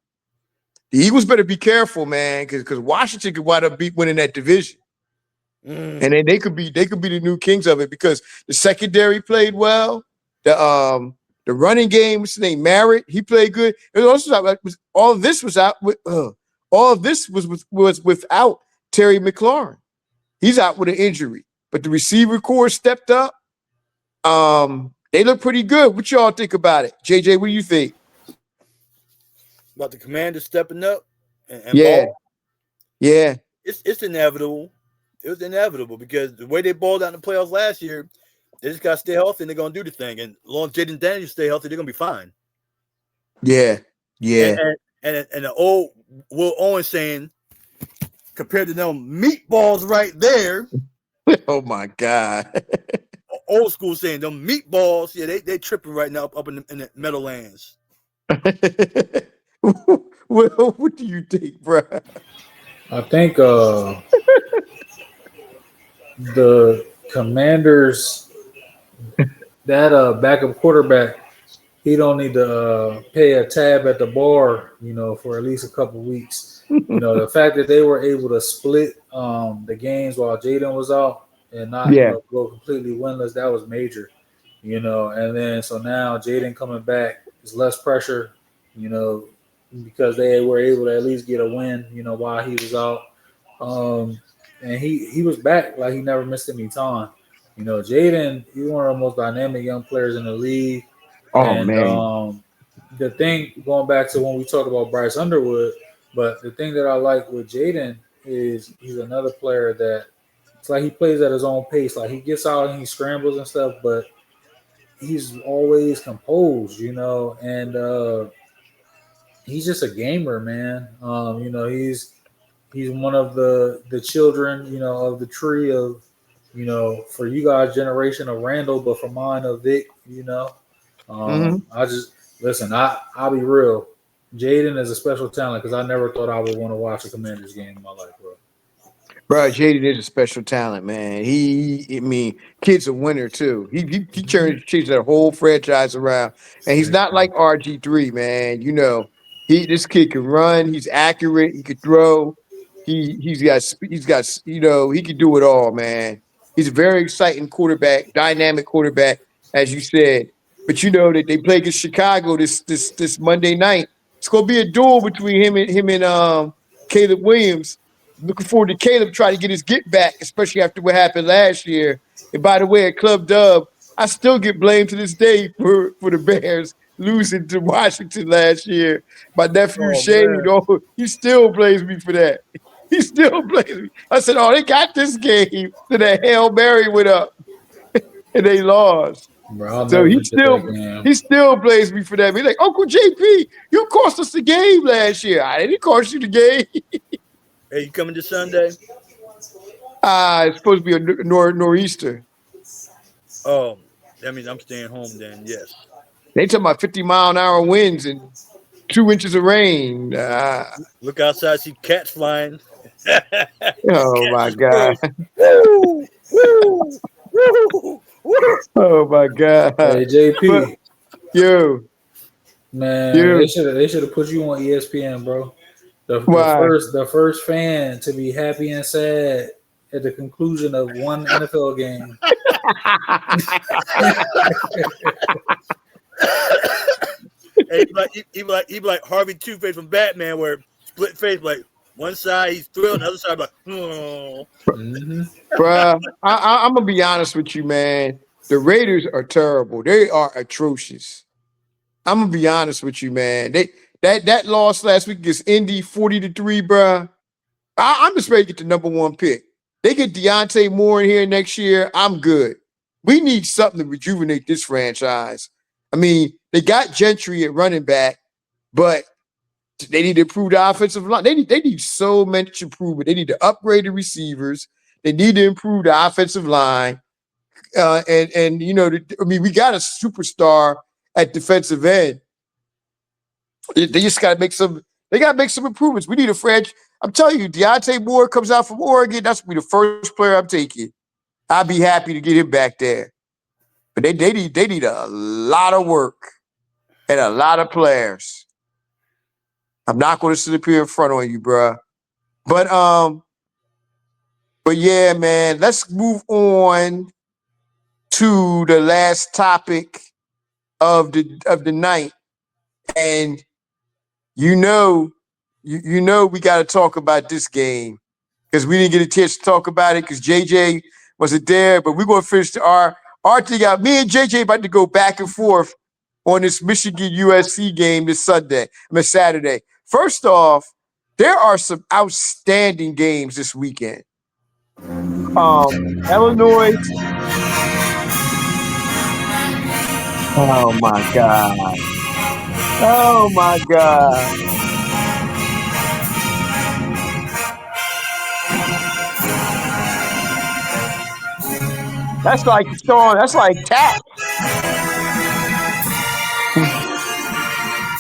S1: The Eagles better be careful, man, because Washington could wind up winning that division. And then they could be the new kings of it because the secondary played well. The running game, what's his name, Merritt, he played good. It was also all of this was out with all of this was without Terry McLaurin. He's out with an injury, but the receiver core stepped up. They look pretty good. What y'all think about it, JJ? What do you think?
S3: About the Commanders stepping up and
S1: Yeah,
S3: ball.
S1: yeah,
S3: It's inevitable. It was inevitable because the way they balled out in the playoffs last year, they just got to stay healthy and they're going to do the thing. And as long as Jaden Daniels stay healthy, they're going to be fine.
S1: yeah.
S3: And the old Will Owens saying, compared to them meatballs right there,
S1: Oh my God.
S3: old school saying them meatballs, yeah, they tripping right now up in the Meadowlands.
S1: Well, what do you think, bro?
S2: I think the Commanders, that backup quarterback, he don't need to pay a tab at the bar, for at least a couple weeks. The fact that they were able to split the games while Jaden was out and not
S1: Yeah.
S2: go completely winless, that was major. And then so now Jaden coming back is less pressure, because they were able to at least get a win, while he was out. And he was back like he never missed any time. Jaden, he's one of the most dynamic young players in the league.
S1: Oh
S2: And
S1: man.
S2: the thing, going back to when we talked about Bryce Underwood, but the thing that I like with Jaden is he's another player that it's like he plays at his own pace. Like he gets out and he scrambles and stuff, but he's always composed, and he's just a gamer, man. He's one of the children, of the tree of, for you guys generation of Randall, but for mine of Vic, I just listen. I'll be real. Jaden is a special talent because I never thought I would want to watch a Commanders game in my life, bro.
S1: Bro, Jaden is a special talent, man. I mean, kid's a winner too. He changed that whole franchise around, and he's not like RG3, man. This kid can run. He's accurate. He could throw. He's got he can do it all, man. He's a very exciting quarterback, dynamic quarterback, as you said. But you know that they play against Chicago this Monday night. It's gonna be a duel between him and Caleb Williams. Looking forward to Caleb trying to get his get back, especially after what happened last year. And by the way, at Club Dub, I still get blamed to this day for the Bears losing to Washington last year. My nephew
S3: Oh
S1: Shane,
S3: man.
S1: he still blames me for that. He still blames me. I said, "Oh, they got this game." Then that Hail Mary went up and they lost.
S2: Bro, I'll
S1: So
S2: never forget that game.
S1: he still blames me for that. He's like, "Uncle JP, you cost us the game last year. I didn't cost you the game."
S3: Hey, you coming this Sunday?
S1: It's supposed to be a nor'easter.
S3: That means I'm staying home then. Yes.
S1: They talking about 50-mile-an-hour winds and 2 inches of rain.
S3: Look outside, see cats flying.
S1: Oh my God.
S3: Woo, woo, woo, woo.
S1: Oh my God.
S2: Hey
S1: But
S2: JP,
S1: yo,
S2: man,
S1: yo,
S2: they should have put you on ESPN, bro.
S1: why?
S2: The first fan to be happy and sad at the conclusion of one NFL game.
S3: Hey, he be like Harvey Two Face from Batman, where split face, like one side he's thrilled, the other side like, oh.
S2: Mm-hmm.
S1: Bruh, I'm gonna be honest with you, man. The Raiders are terrible. They are atrocious. I'm gonna be honest with you, man. That loss last week against Indy 40-3, bruh. I'm just ready to get the number one pick. They get Deontay Moore in here next year. I'm good. We need something to rejuvenate this franchise. I mean, they got Gentry at running back, but they need to improve the offensive line. They need so much improvement. They need to upgrade the receivers. They need to improve the offensive line. And you know, I mean, we got a superstar at defensive end. They just got to make some. They got to make some improvements. We need a French. I'm telling you, Deontay Moore comes out from Oregon. That's gonna be the first player I'm taking. I'd be happy to get him back there. But they need a lot of work and a lot of players. I'm not going to sit up here in front on you, bruh. But but yeah, man. Let's move on to the last topic of the night, and you know, you know, we got to talk about this game because we didn't get a chance to talk about it because JJ wasn't there. But we're gonna finish our thing out. Me and JJ about to go back and forth on this Michigan USC game this Saturday. First off, there are some outstanding games this weekend. Illinois. Oh my God. Oh my God. That's like Sean. That's like tap.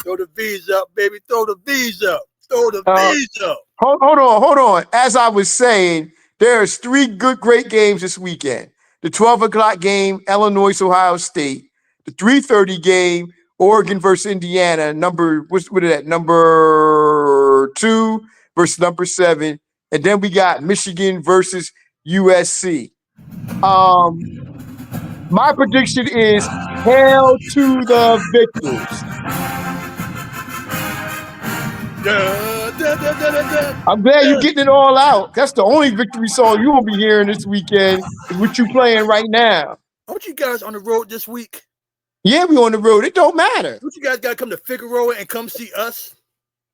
S3: Throw the V's up, baby. Throw the V's up. Throw the
S1: Uh,
S3: V's up.
S1: hold on. As I was saying, there's three great games this weekend. The 12 o'clock game, Illinois, Ohio State. The 3:30 game, Oregon versus Indiana. What is that? Number 2 versus number 7. And then we got Michigan versus USC. My prediction is hail to the victors. I'm glad you're getting it all out. That's the only victory song you will be hearing this weekend is what you playing right now.
S3: Aren't you guys on the road this week?
S1: Yeah, we on the road. It don't matter.
S3: Don't you guys got to come to Figueroa and come see us?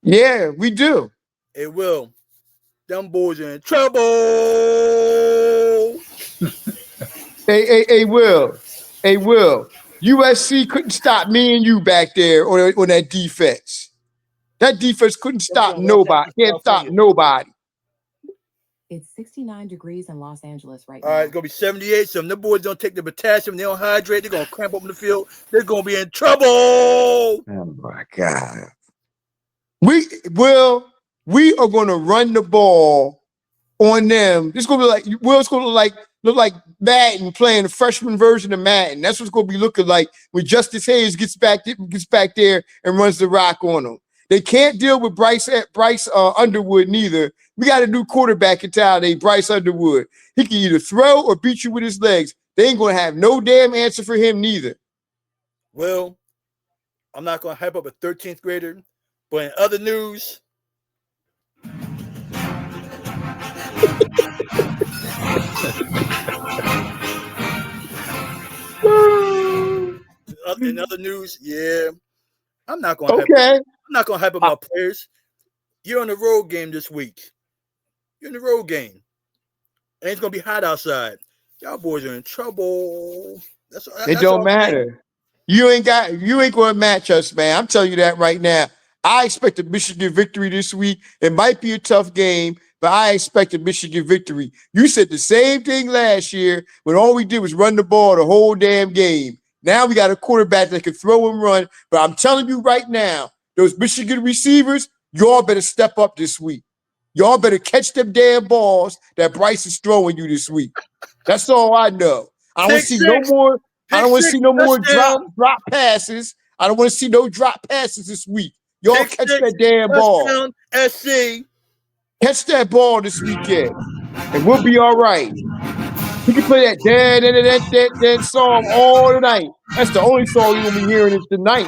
S1: Yeah, we do.
S3: It will. Them boys are in trouble.
S1: Hey, Will. USC couldn't stop me and you back there on that defense. That defense couldn't stop nobody. Can't stop nobody.
S4: It's 69 degrees in Los Angeles right now.
S3: All right, it's going to be 78. So if the boys don't take the potassium, they don't hydrate, they're going to cramp up in the field. They're going to be in trouble.
S1: Oh, my God. We are going to run the ball on them. It's going to be like, Will's going to look like Madden playing the freshman version of Madden. That's what's going to be looking like when Justice Hayes gets back there and runs the rock on them. They can't deal with Bryce Underwood neither. We got a new quarterback in town named Bryce Underwood. He can either throw or beat you with his legs. They ain't going to have no damn answer for him neither.
S3: Well, I'm not going to hype up a 13th grader, but in other news, yeah, I'm not going to hype up my players. You're on the road game this week. You're in the road game. And it's going to be hot outside. Y'all boys are in trouble.
S1: It don't matter. You ain't going to match us, man. I'm telling you that right now. I expect a Michigan victory this week. It might be a tough game, but I expect a Michigan victory. You said the same thing last year when all we did was run the ball the whole damn game. Now we got a quarterback that can throw and run. But I'm telling you right now, those Michigan receivers, y'all better step up this week. Y'all better catch them damn balls that Bryce is throwing you this week. That's all I know. I don't want to see no more. I don't want to see no more drop passes. I don't want to see no drop passes this week. Y'all catch that damn ball.
S3: SC.
S1: Catch that ball this weekend, and we'll be all right. We can play that song all night. That's the only song you're gonna be hearing is tonight.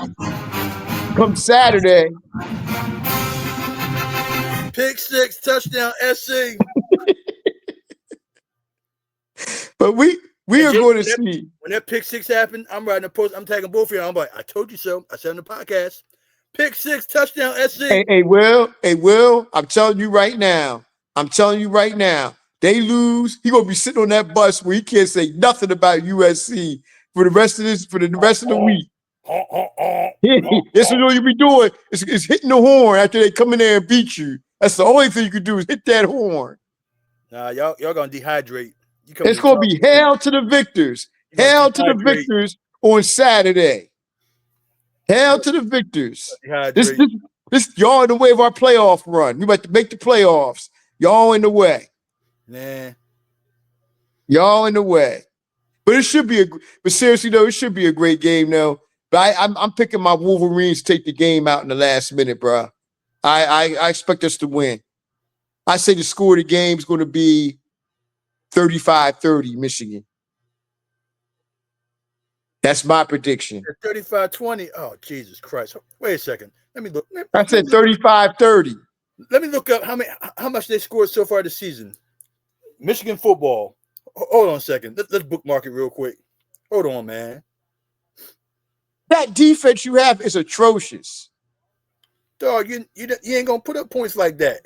S1: Come Saturday.
S3: Pick 6, touchdown, SC.
S1: But we are going to see.
S3: When that pick 6 happened, I'm writing a post. I'm tagging both of you. I'm like, I told you so. I said on the podcast. Pick 6, touchdown, SC.
S1: Hey, Will. I'm telling you right now. They lose. He gonna be sitting on that bus where he can't say nothing about USC for the rest of the week. That's what you be doing. It's hitting the horn after they come in there and beat you. That's the only thing you can do is hit that horn.
S3: Nah, y'all gonna dehydrate.
S1: It's gonna be hail to the victors. Hail to the victors on Saturday. Hail to the victors. This y'all in the way of our playoff run. We about to make the playoffs. Y'all in the way.
S3: Nah.
S1: Y'all in the way. But seriously though, it should be a great game though. But I'm picking my Wolverines to take the game out in the last minute, bro. I expect us to win. I say the score of the game is going to be 35-30 Michigan. That's my prediction.
S3: 35-20. Oh, Jesus Christ. Wait a second. Let me look.
S1: I said 35-30.
S3: Let me look up how much they scored so far this season. Michigan football. Hold on a second. Let's bookmark it real quick. Hold on, man.
S1: That defense you have is atrocious.
S3: Dog, you ain't gonna put up points like that.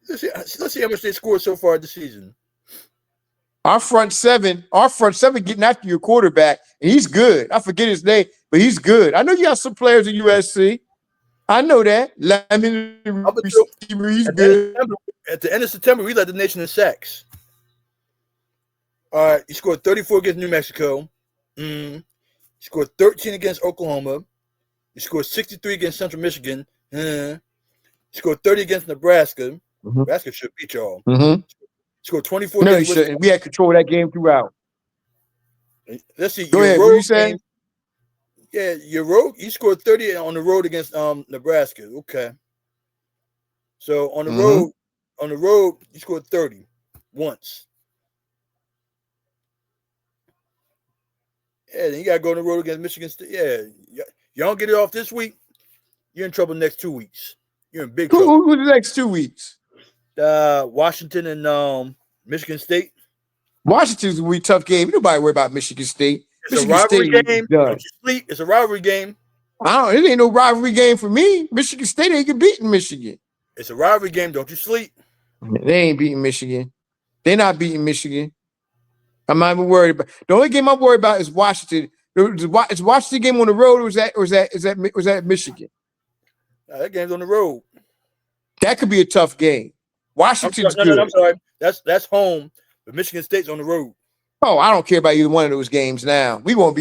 S3: Let's see how much they scored so far this season.
S1: Our front seven getting after your quarterback, and he's good. I forget his name, but he's good. I know you got some players at USC. I know that. He's good.
S3: At the end of September, we led the nation in sacks. All right, he scored 34 against New Mexico. He scored 13 against Oklahoma. He scored 63 against Central Michigan. He scored 30 against Nebraska. Mm-hmm. Nebraska should beat y'all.
S1: Mm-hmm.
S3: Scored 24.
S1: No, he shouldn't. We had control of that game throughout.
S3: Let's see.
S1: Go ahead. What you saying?
S3: Yeah, your road. You scored 30 on the road against Nebraska. Okay. So on the road, you scored 30 once. Yeah, then you gotta go on the road against Michigan State. Yeah, you don't get it off this week, you're in trouble the next 2 weeks. You're in big trouble.
S1: Who the next 2 weeks?
S3: Washington and Michigan State.
S1: Washington's a really tough game. Nobody worry about Michigan State.
S3: It's a rivalry game. Don't you sleep. It's a rivalry game.
S1: It ain't no rivalry game for me. Michigan State ain't beating Michigan.
S3: It's a rivalry game. Don't you sleep.
S1: They ain't beating Michigan. They're not beating Michigan. I'm not even worried about. The only game I'm worried about is Washington. Is Washington game on the road, or is that Michigan?
S3: That game's on the road.
S1: That could be a tough game. Washington's good.
S3: No, I'm sorry. That's home, but Michigan State's on the road.
S1: Oh, I don't care about either one of those games now. We gonna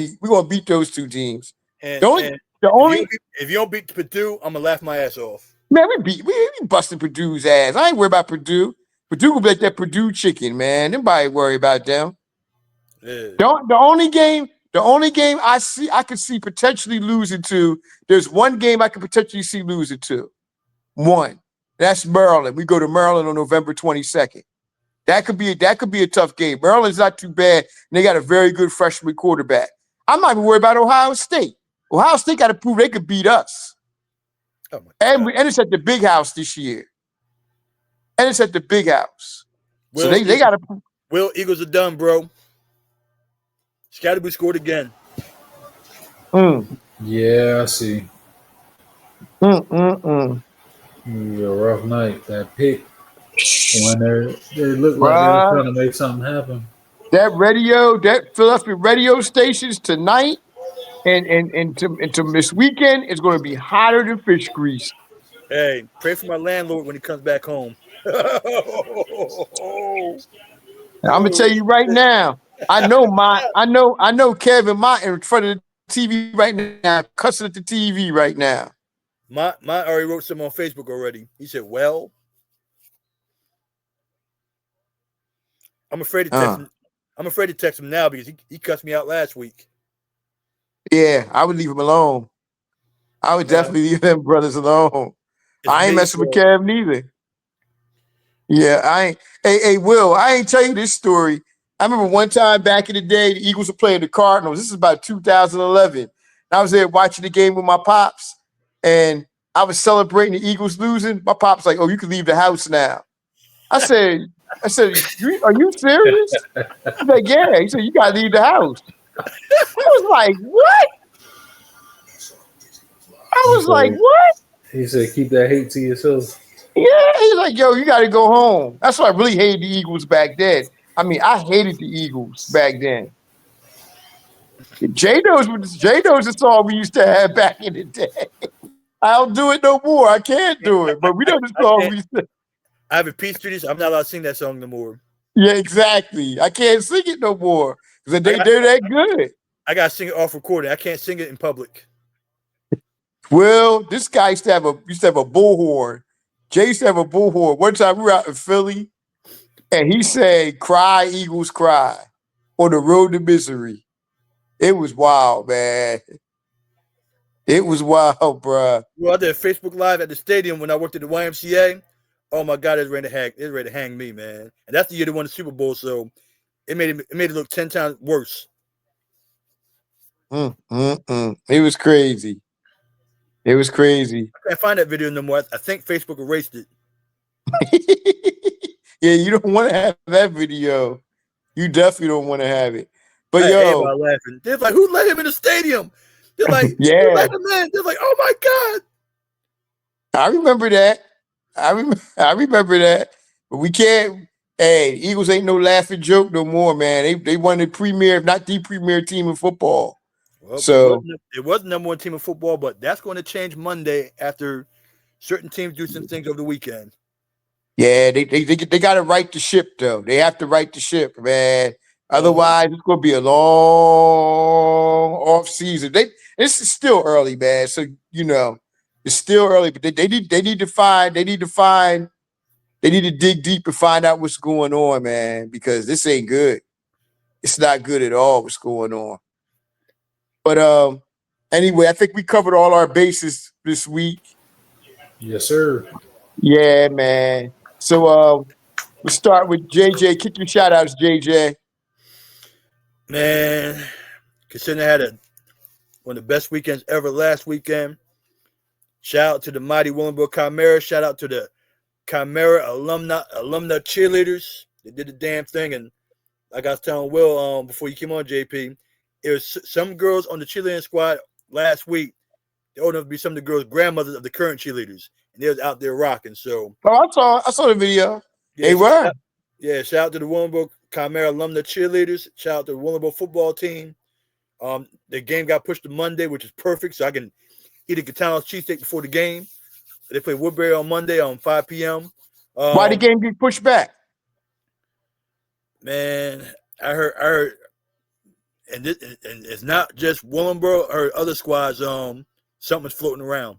S1: beat those two teams.
S3: If you don't beat Purdue, I'm gonna laugh my ass off.
S1: Man, we busting Purdue's ass. I ain't worried about Purdue. Purdue will be like that Purdue chicken, man. Nobody worry about them. Yeah. The only game I could see potentially losing to. There's one game I could potentially see losing to. One. That's Maryland. We go to Maryland on November 22nd. That could be a tough game. Maryland's not too bad, and they got a very good freshman quarterback. I'm not even worried about Ohio State. Ohio State got to prove they could beat us. Oh my God. And it's at the Big House this year. And it's at the Big House. So they got to.
S3: Will, Eagles are done, bro. Scatterby scored again.
S2: Yeah, I see.
S1: Mm-mm-mm.
S2: A rough night. That pick when they looked like they were trying to make something happen.
S1: That Philadelphia radio stations tonight and to this weekend is going to be hotter than fish grease.
S3: Hey, pray for my landlord when he comes back home.
S1: I'm gonna tell you right now. I know Kevin Martin in front of the TV right now, cussing at the TV right now.
S3: My already wrote something on Facebook already. He said, "Well, I'm afraid to text him. I'm afraid to text him now because he cussed me out last week."
S1: Yeah, I would leave him alone. I would
S3: Now
S1: definitely leave them brothers alone.
S3: it's
S1: I ain't
S3: me.
S1: messing with Kev neither. Yeah, I ain't. Hey, Will, I ain't tell you this story. I remember one time back in the day, the Eagles were playing the Cardinals. This is about 2011. I was there watching the game with my pops, and I was celebrating the Eagles losing. My pop's like, "Oh, you can leave the house now." I said, Are you serious?" He's like, "Yeah." He said, "You gotta leave the house." I was like, "What?" I
S2: He
S1: was like,
S2: said,
S1: "What?"
S2: keep that hate to yourself.
S1: Yeah, he's like, "Yo, you got to go home." That's why I really hated the Eagles back then. I mean, I hated the Eagles back then. J knows the song we used to have back in the day. I don't do it no more. I can't do it, but we know the
S3: I
S1: song
S3: can't.
S1: we used to.
S3: I have a peace treaty. So I'm not allowed to sing that song no more.
S1: Yeah, exactly. I can't sing it no more because
S3: I got.
S1: they're that good.
S3: I got to sing it off recording. I can't sing it in public.
S1: Well, this guy used to have a bullhorn. Jay used to have a bullhorn. One time we were out in Philly, and he said, "Cry, Eagles, cry," on the road to misery. It was wild, man. It was wild, bruh.
S3: Well, I did a Facebook Live at the stadium when I worked at the YMCA. Oh my God, it's ready to hang. It's ready to hang me, man. And that's the year they won the Super Bowl, so it made it look 10 times worse.
S1: It was crazy. It was crazy.
S3: I can't find that video no more. I think Facebook erased it.
S1: Yeah, you don't want to have that video. You definitely don't want to have it. But
S3: I had
S1: yo,
S3: everybody laughing. They're like, "Who let him in the stadium?" They're like, "Who
S1: yeah,
S3: let him in?" They're like, "Oh my God!"
S1: I remember that. I remember that. But we can't. Hey, Eagles ain't no laughing joke no more, man. They won the premier, if not the premier team in football.
S3: Well,
S1: So
S3: it was the number one team in football, but that's going to change Monday after certain teams do some things over the weekend.
S1: yeah, they got to right the ship though. They have to right the ship, man.
S3: Uh-huh.
S1: Otherwise, it's going to be a long off season. This is still early, man. So it's still early, but they need to dig deep and find out what's going on, man. Because this ain't good. It's not good at all. What's going on? But anyway, I think we covered all our bases this week.
S2: Yes, sir.
S1: Yeah, man. So we'll start with JJ. Kick your shout outs, JJ.
S3: Man, considering I had one of the best weekends ever last weekend. Shout out to the mighty Willenboro Chimera. Shout out to the Chimera alumni cheerleaders. They did the damn thing. And like I was telling Will before you came on, JP, it was some girls on the cheerleading squad last week. They old enough to be some of the girls' grandmothers of the current cheerleaders. And they was out there rocking. So
S1: Oh, I saw the video.
S3: yeah,
S1: They
S3: so
S1: were.
S3: shout out to the Willenboro Chimera alumni cheerleaders. Shout out to the Willenboro football team. The game got pushed to Monday, which is perfect. So I can eat a Catano's cheesesteak before the game. They play Woodbury on Monday on 5 p.m.
S1: Why the game get pushed back?
S3: Man, I heard, and it's not just Willenboro or other squads. Something's floating around.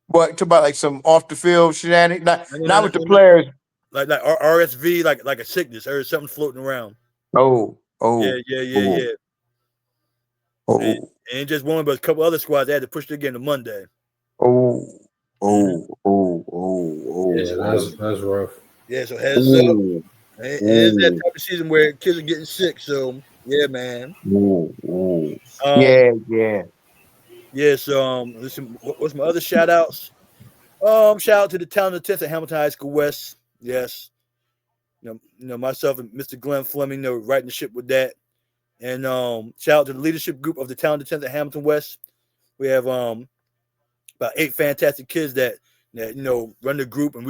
S1: What, talk about like some off the field shenanigans? Not with the
S3: No.
S1: players.
S3: Like RSV, like a sickness. I heard something floating around.
S1: Oh,
S3: Yeah. And,
S1: oh,
S3: and just Willenboro, a couple other squads they had to push their game to Monday.
S1: oh,
S3: Mm-hmm.
S2: Yeah, that's rough.
S3: Yeah, so heads up. It is that type of season where kids are getting sick. So yeah, man.
S1: Yeah.
S3: Yeah. So listen, what's my other shout outs? Shout out to the town of the 10th at Hamilton High School West. Yes. Myself and Mr. Glenn Fleming, writing the ship with that. And shout out to the leadership group of the town of the 10th at Hamilton West. We have about 8 fantastic kids that run the group, and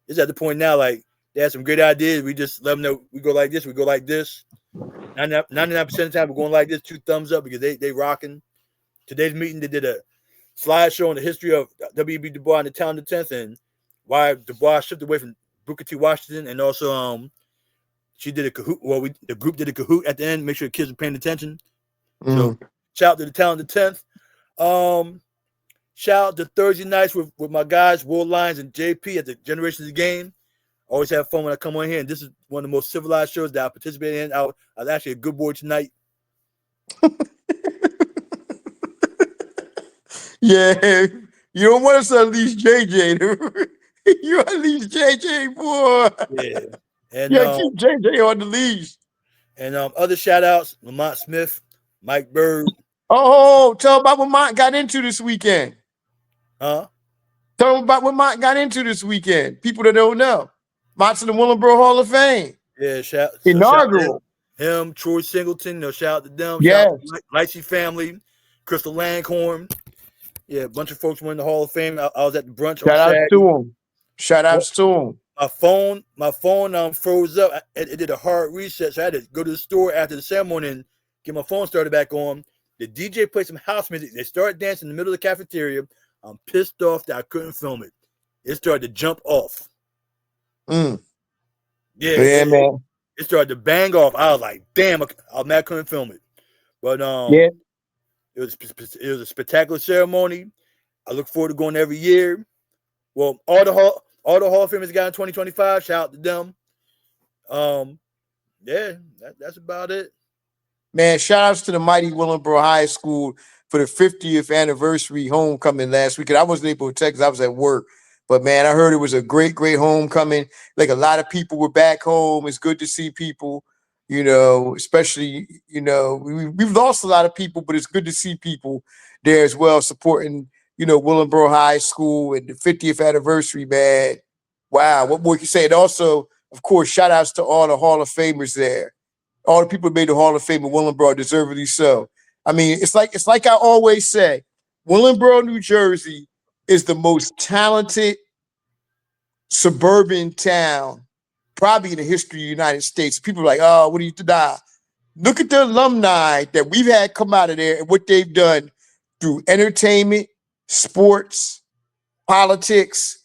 S3: it's at the point now like they have some great ideas. We just let them know we go like this, we go like this. 99% of the time we're going like this, 2 thumbs up because they rocking. Today's meeting they did a slideshow on the history of W.B. Du Bois and the town of the 10th and why Du Bois shifted away from Booker T. Washington, and also she did a Kahoot. Well, the group did a Kahoot at the end, make sure the kids are paying attention. So shout out to the town of the 10th. Shout out to Thursday nights with my guys, Will Lyons and JP at the Generations game. Always have fun when I come on here, and this is one of the most civilized shows that I participated in. I was actually a good boy tonight.
S1: Yeah, you don't want us to unleash JJ. You unleash JJ, boy.
S3: Yeah. And
S1: Yeah, keep JJ on the leash.
S3: And other shout outs, Lamont Smith, Mike Bird.
S1: Oh, tell about what Mont got into this weekend.
S3: Huh?
S1: Tell them about what Mont got into this weekend. People that don't know. Mont's in the Willenboro Hall of Fame.
S3: Yeah,
S1: Inaugural.
S3: Him, Troy Singleton, shout out to them.
S1: Yes.
S3: Shout out to Lightsey family, Crystal Langhorn. Yeah, a bunch of folks went in the Hall of Fame. I was at the brunch on Saturday.
S1: Shout outs to them.
S3: My phone froze up. It did a hard reset, so I had to go to the store after the ceremony and get my phone started back on. The DJ played some house music. They started dancing in the middle of the cafeteria. I'm pissed off that I couldn't film it. It started to jump off.
S1: Yeah,
S3: man. It started to bang off. I was like, damn, I'm mad I couldn't film it. But
S1: yeah,
S3: it was a spectacular ceremony. I look forward to going every year. Well, all the Hall of Famers got in 2025. Shout out to them. That's about it.
S1: Man, shout outs to the mighty Willenboro High School for the 50th anniversary homecoming last week. And I wasn't able to text, I was at work. But man, I heard it was a great, great homecoming. Like a lot of people were back home. It's good to see people, especially, we've lost a lot of people, but it's good to see people there as well supporting, Willenboro High School and the 50th anniversary, man. Wow, what more can you say? And also, of course, shout outs to all the Hall of Famers there. All the people who made the Hall of Fame in Willenboro, deservedly so. I mean, it's like I always say, Willenboro, New Jersey is the most talented suburban town probably in the history of the United States. People are like, oh, what do you deny? Look at the alumni that we've had come out of there and what they've done through entertainment, sports, politics.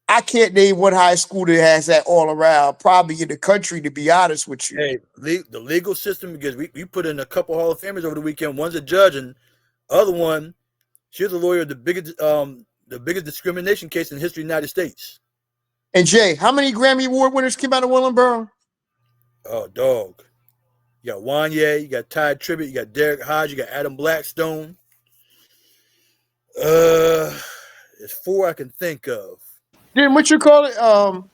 S1: I can't name one high school that has that all around, probably in the country, to be honest with you.
S3: Hey, the legal system, because we put in a couple Hall of Famers over the weekend. One's a judge, and other one, she was a lawyer of the biggest discrimination case in the history of the United States.
S1: And Jay, how many Grammy Award winners came out of Willenboro?
S3: Oh, dog. You got Wanye, you got Ty Tribbett, you got Derek Hodge, you got Adam Blackstone. There's 4 I can think of.
S1: Then what you call it? You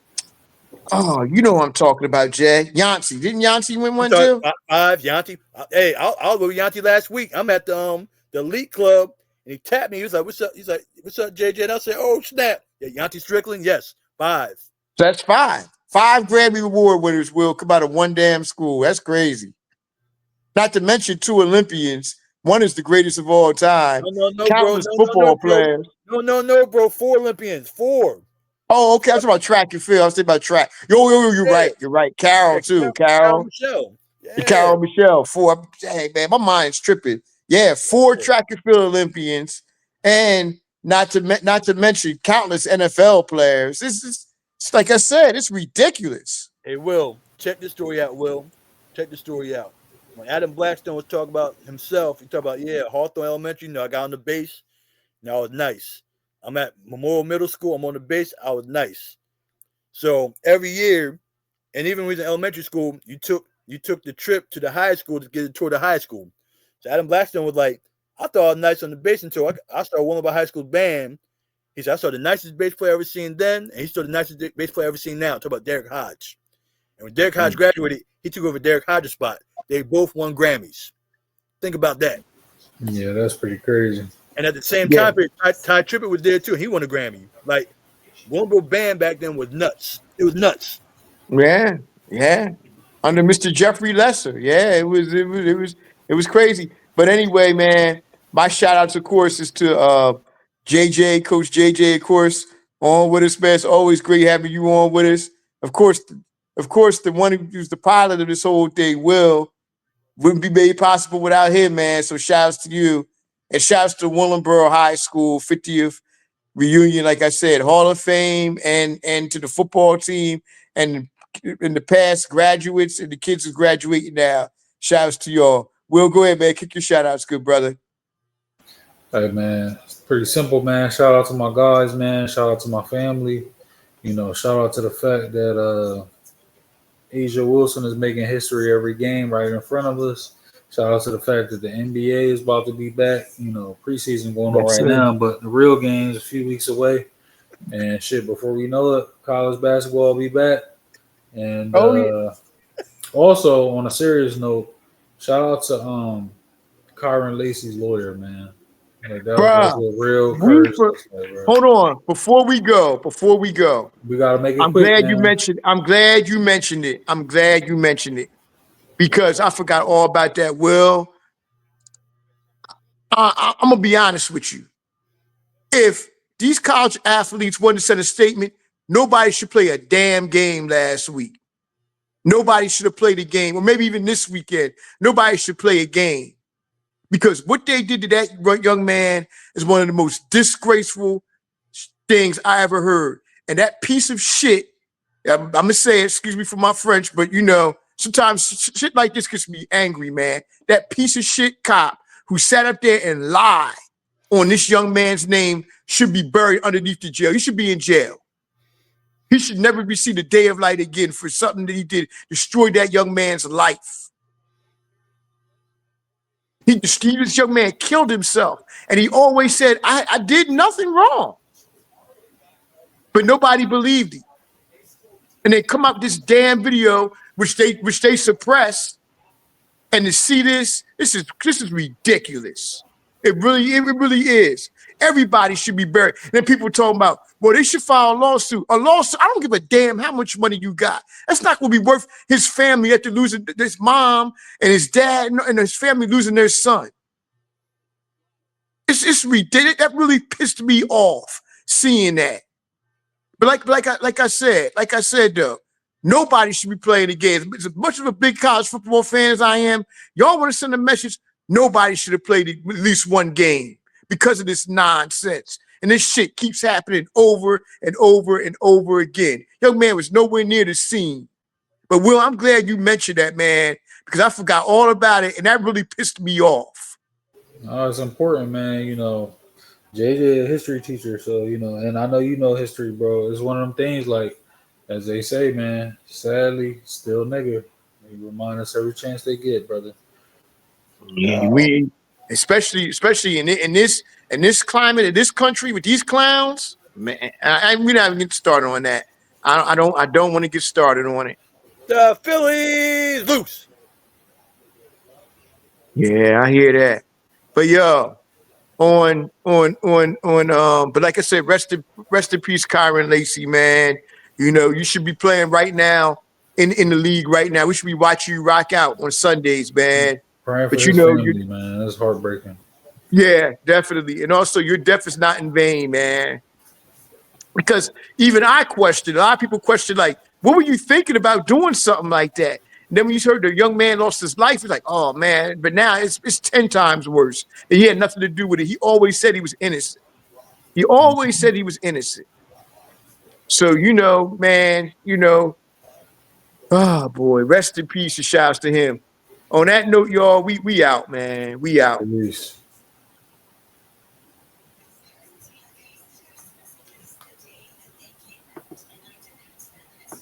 S1: know what I'm talking about, Jay. Yancey. Didn't Yancey win one too?
S3: 5, Yancey. Hey, I was with Yancey last week. I'm at the Elite Club, and he tapped me. He was like, "What's up?" He's like, "What's up, JJ?" And I said, "Oh, snap! Yeah, Yancey Strickland. Yes, 5.
S1: That's 5. 5 Grammy Award winners will come out of one damn school. That's crazy. Not to mention 2 Olympians. One is the greatest of all time.
S3: No,
S1: countless football players.
S3: No, bro. 4 Olympians. 4.
S1: Oh, okay. I was about track and field. I was thinking about track. You're right. You're right. Carol, too. Carol
S3: Michelle. Yeah.
S1: Carol Michelle. 4. Hey, man, my mind's tripping. Yeah, 4 track and field Olympians. And not to mention countless NFL players. It's like I said, it's ridiculous.
S3: Hey, Will, check this story out, Check the story out. When Adam Blackstone was talking about himself, he talked about, Hawthorne Elementary, I got on the base. I was nice. I'm at Memorial Middle School. I'm on the base. I was nice. So every year, and even when we was in elementary school, you took the trip to the high school to get a tour of the high school. So Adam Blackstone was like, I thought I was nice on the base until I started one of my high school band. He said, I saw the nicest bass player I ever seen then, and he saw the nicest bass player I ever seen now. Talk about Derek Hodge. And when Derek Hodge graduated, he took over Derek Hodge's spot. They both won Grammys. Think about that.
S2: Yeah, that's pretty crazy.
S3: And at the same time, Ty Tribbett was there too. He won a Grammy. Like, Willenboro band back then was nuts. It was nuts.
S1: Yeah. Under Mr. Jeffrey Lesser. Yeah, it was crazy. But anyway, man, my shout out, of course, is to JJ, Coach JJ, of course, on with us, man. It's always great having you on with us. Of course, the one who's the pilot of this whole thing, Will, wouldn't be made possible without him, man. So shouts to you. And shouts to Willenboro High School 50th reunion, like I said, Hall of Fame, and to the football team and in the past graduates and the kids who's graduating now. Shouts to y'all. Will, go ahead, man. Kick your shout outs, good brother.
S2: Hey man, it's pretty simple, man. Shout out to my guys, man. Shout out to my family. Shout out to the fact that Asia Wilson is making history every game right in front of us. Shout out to the fact that the NBA is about to be back. Preseason going on
S1: Yes,
S2: right
S1: sir.
S2: now, but the real game's a few weeks away. And shit, before we know it, college basketball will be back. And
S1: Oh yeah.
S2: also, on a serious note, shout out to Kyron Lacey's lawyer, man. Like that's
S1: Bruh,
S2: a real
S1: we
S2: curse.
S1: for,
S2: Like, bro.
S1: hold on. Before we go,
S2: We gotta make it
S1: I'm
S2: quick,
S1: glad you
S2: man.
S1: mentioned. I'm glad you mentioned it. I'm glad you mentioned it because I forgot all about that. Will, I'm gonna be honest with you. If these college athletes wanted to send a statement, nobody should play a damn game last week. Nobody should have played a game, or maybe even this weekend. Nobody should play a game because what they did to that young man is one of the most disgraceful things I ever heard. And that piece of shit, I'm gonna say it, excuse me for my French, but sometimes shit like this gets me angry, man. That piece of shit cop who sat up there and lied on this young man's name should be buried underneath the jail. He should be in jail. He should never be seen the day of light again for something that he did, destroyed that young man's life. This young man killed himself. And he always said, I did nothing wrong. But nobody believed him. And they come up with this damn video, which they suppress. And to see this is ridiculous. It really is. Everybody should be buried. And then people talking about, well, they should file a lawsuit. A lawsuit, I don't give a damn how much money you got. That's not going to be worth his family after losing his mom and his dad and his family losing their son. It's ridiculous. That really pissed me off seeing that. But like I said though, nobody should be playing the games. As much of a big college football fan as I am, y'all want to send a message. Nobody should have played at least one game because of this nonsense. And this shit keeps happening over and over and over again. Young man was nowhere near the scene. But Will, I'm glad you mentioned that, man, because I forgot all about it, and that really pissed me off.
S2: It's important, man. JJ a history teacher, so and I know you know history, bro. It's one of them things, like as they say, man. Sadly, still nigga. They remind us every chance they get, brother.
S1: We especially in this climate, in this country with these clowns, man. We're not even getting started on that. I don't want to get started on it.
S3: The Phillies loose.
S1: Yeah, I hear that. But yo, but like I said, rest in peace, Kyron Lacey, man. You should be playing right now in the league right now. We should be watching you rock out on Sundays, man.
S2: Praying for
S1: But
S2: his family, man. That's heartbreaking.
S1: yeah, definitely. And also your death is not in vain, man. Because even I questioned, a lot of people questioned, like, what were you thinking about doing something like that? And then when you heard the young man lost his life, it's like, oh man, but now it's 10 times worse. And he had nothing to do with it. He always said he was innocent. He always said he was innocent. So, man, oh boy, rest in peace and shouts to him. On that note, y'all, we out, man. We out.
S2: Peace.